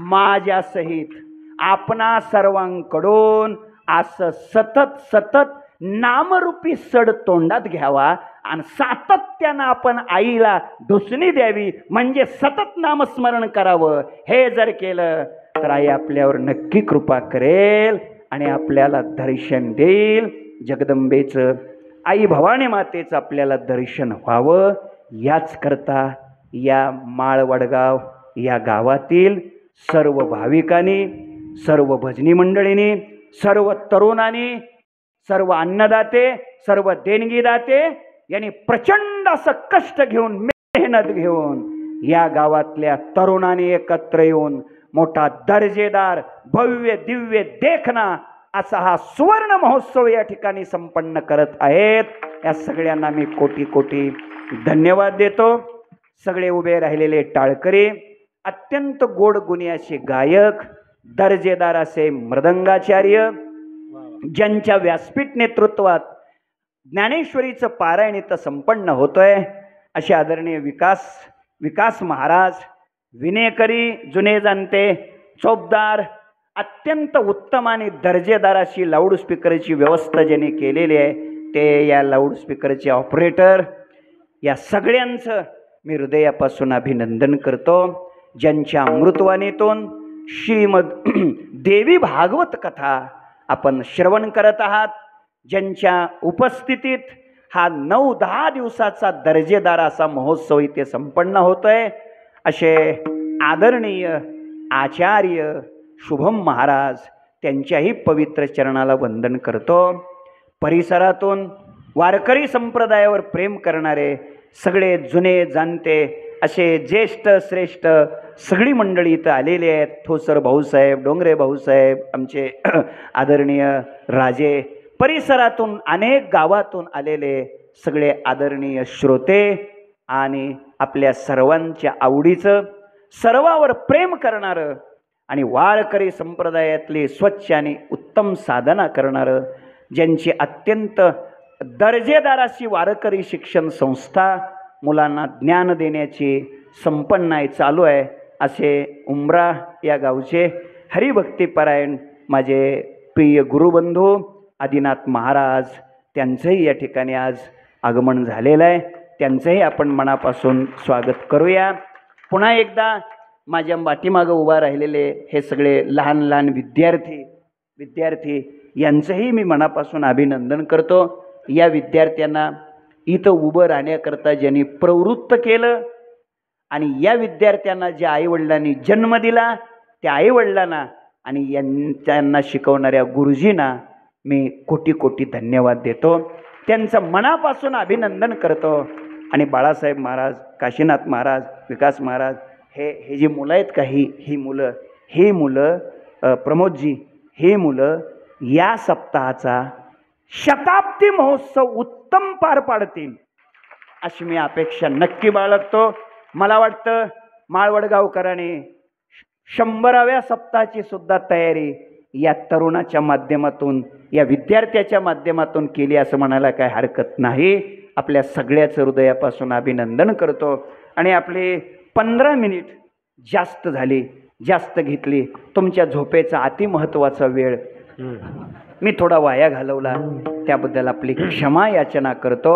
माझ्या सहित आपणा सर्वांकडून असं सतत नामरूपी सड तोंडात घ्यावा आणि सातत्यानं आपण आईला ढुसणी द्यावी, म्हणजे सतत नामस्मरण करावं. हे जर केलं तर आई आपल्यावर नक्की कृपा करेल आणि आपल्याला दर्शन देईल. जगदंबेचं, आई भवानी मातेचं आपल्याला दर्शन व्हावं याच करता या माळवडगाव या गावातील सर्व भाविकांनी, सर्व भजनी मंडळींनी, सर्व तरुणांनी, सर्व अन्नदाते, सर्व देणगीदाते यांनी प्रचंड असं कष्ट घेऊन, मेहनत घेऊन या गावातल्या तरुणांनी एकत्र येऊन मोठा दर्जेदार भव्य दिव्य देखना असा हा सुवर्ण महोत्सव या ठिकाणी संपन्न करत आहेत. या सगळ्यांना मी कोटी कोटी धन्यवाद देतो. सगळे उभे राहिलेले टाळकरी, अत्यंत गोड गुणी असे गायक, दर्जेदार असे मृदंगाचार्य, ज्यांच्या व्यासपीठ नेतृत्वात ज्ञानेश्वरीचं पारायण इथं संपन्न होतोय असे आदरणीय विकास महाराज, विनेकरी, जुने जाणते, चोपदार, अत्यंत उत्तम आणि दर्जेदार अशी लाऊडस्पीकरची व्यवस्था ज्यांनी केलेली आहे ते या लाऊडस्पीकरचे ऑपरेटर, या सगळ्यांचं मी हृदयापासून अभिनंदन करतो. ज्यांच्या अमृतवाणीतून श्रीमद देवी भागवत कथा आपण श्रवण करत आहात, ज्यांच्या उपस्थितीत हा 9-10 दिवसाचा दर्जेदार असा महोत्सव इथे संपन्न होतोय असे आदरणीय आचार्य शुभम महाराज, त्यांच्याही पवित्र चरणाला वंदन करतो. परिसरातून वारकरी संप्रदायावर प्रेम करणारे सगळे जुने जाणते असे ज्येष्ठ श्रेष्ठ सगळी मंडळी इथं आलेली आहेत. ठोसर भाऊसाहेब, डोंगरे भाऊसाहेब, आमचे आदरणीय राजे, परिसरातून अनेक गावातून आलेले सगळे आदरणीय श्रोते आणि आपल्या सर्वांच्या आवडीचं, सर्वावर प्रेम करणारं आणि वारकरी संप्रदायातले स्वच्छ आणि उत्तम साधना करणारं, ज्यांची अत्यंत दर्जेदार अशी वारकरी शिक्षण संस्था मुलांना ज्ञान देण्याची संपन्न आहे, चालू आहे, असे उमरा या गावचे हरिभक्तीपरायण माझे प्रिय गुरुबंधू आदिनाथ महाराज, त्यांचंही या ठिकाणी आज आगमन झालेलं आहे. त्यांचंही आपण मनापासून स्वागत करूया. पुन्हा एकदा माझ्या पाठीमागं उभा राहिलेले हे सगळे लहान लहान विद्यार्थी यांचंही मी मनापासून अभिनंदन करतो. या विद्यार्थ्यांना इथं उभं राहण्याकरता ज्यांनी प्रवृत्त केलं आणि या विद्यार्थ्यांना ज्या आईवडिलांनी जन्म दिला त्या आईवडिलांना आणि त्यांना शिकवणाऱ्या गुरुजींना मी कोटी कोटी धन्यवाद देतो. त्यांचं मनापासून अभिनंदन करतो. आणि बाळासाहेब महाराज, काशीनाथ महाराज, विकास महाराज, हे जी मुलं आहेत का, ही मुलं प्रमोदजी, ही मुलं या सप्ताहाचा शताब्दी महोत्सव उत्तम पार पाडतील अशी मी अपेक्षा नक्की बाळगतो. मला वाटतं माळवडगावकरांनी 100व्या सप्ताहाची सुद्धा तयारी या तरुणाच्या माध्यमातून, या विद्यार्थ्याच्या माध्यमातून केली असं म्हणायला काय हरकत नाही. आपल्या सगळ्याचं हृदयापासून अभिनंदन करतो. आणि आपले 15 मिनिट जास्त झाली, जास्त घेतली, तुमच्या झोपेचा अतिमहत्त्वाचा वेळ मी थोडा वाया घालवला, त्याबद्दल आपली क्षमा याचना करतो.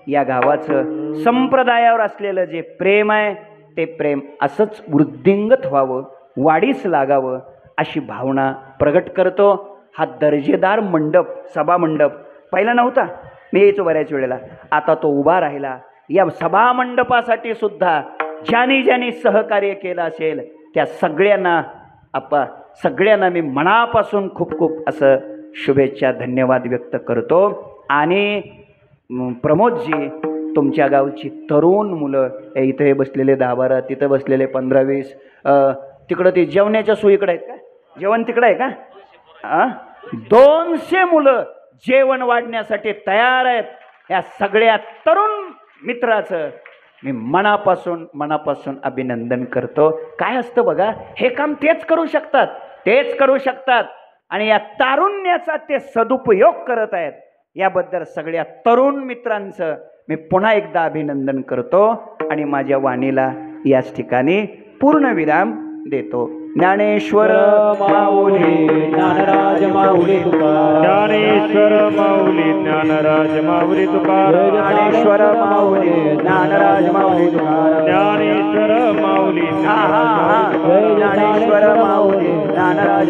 या गावाचं संप्रदायावर असलेलं जे प्रेम आहे ते प्रेम असंच वृद्धिंगत व्हावं, वाढीस लागावं अशी भावना प्रगट करतो. हा दर्जेदार मंडप, सभा मंडप पहिला नव्हता, मी यायचो बऱ्याच वेळेला, आता तो उभा राहिला. या सभा मंडपासाठी सुद्धा ज्यांनी सहकार्य केलं असेल त्या सगळ्यांना मी मनापासून खूप खूप असं शुभेच्छा, धन्यवाद व्यक्त करतो. आणि प्रमोदजी, तुमच्या गावची तरुण मुलं, इथे बसलेले 10-12, तिथं बसलेले 15-20, तिकडं ते जेवणाच्या सोयीकडे आहेत का, जेवण तिकडं आहे का, 200 मुलं जेवण वाढण्यासाठी तयार आहेत. या सगळ्या तरुण मित्राचं मी मनापासून अभिनंदन करतो. काय असतं बघा, हे काम तेच करू शकतात आणि या तारुण्याचा ते सदुपयोग करत आहेत. याबद्दल सगळ्या तरुण मित्रांचं मी पुन्हा एकदा अभिनंदन करतो आणि माझ्या वाणीला याच ठिकाणी पूर्णविराम देतो. ज्ञानेश्वर माऊली ज्ञानराज माऊली तुकाराम, ज्ञानेश्वर माऊली ज्ञानराज माऊली तुकाराम, ज्ञानेश्वर माऊली ज्ञानराज माऊली तुकाराम, ज्ञानेश्वर माऊली ज्ञानेश्वर माऊली ज्ञानराज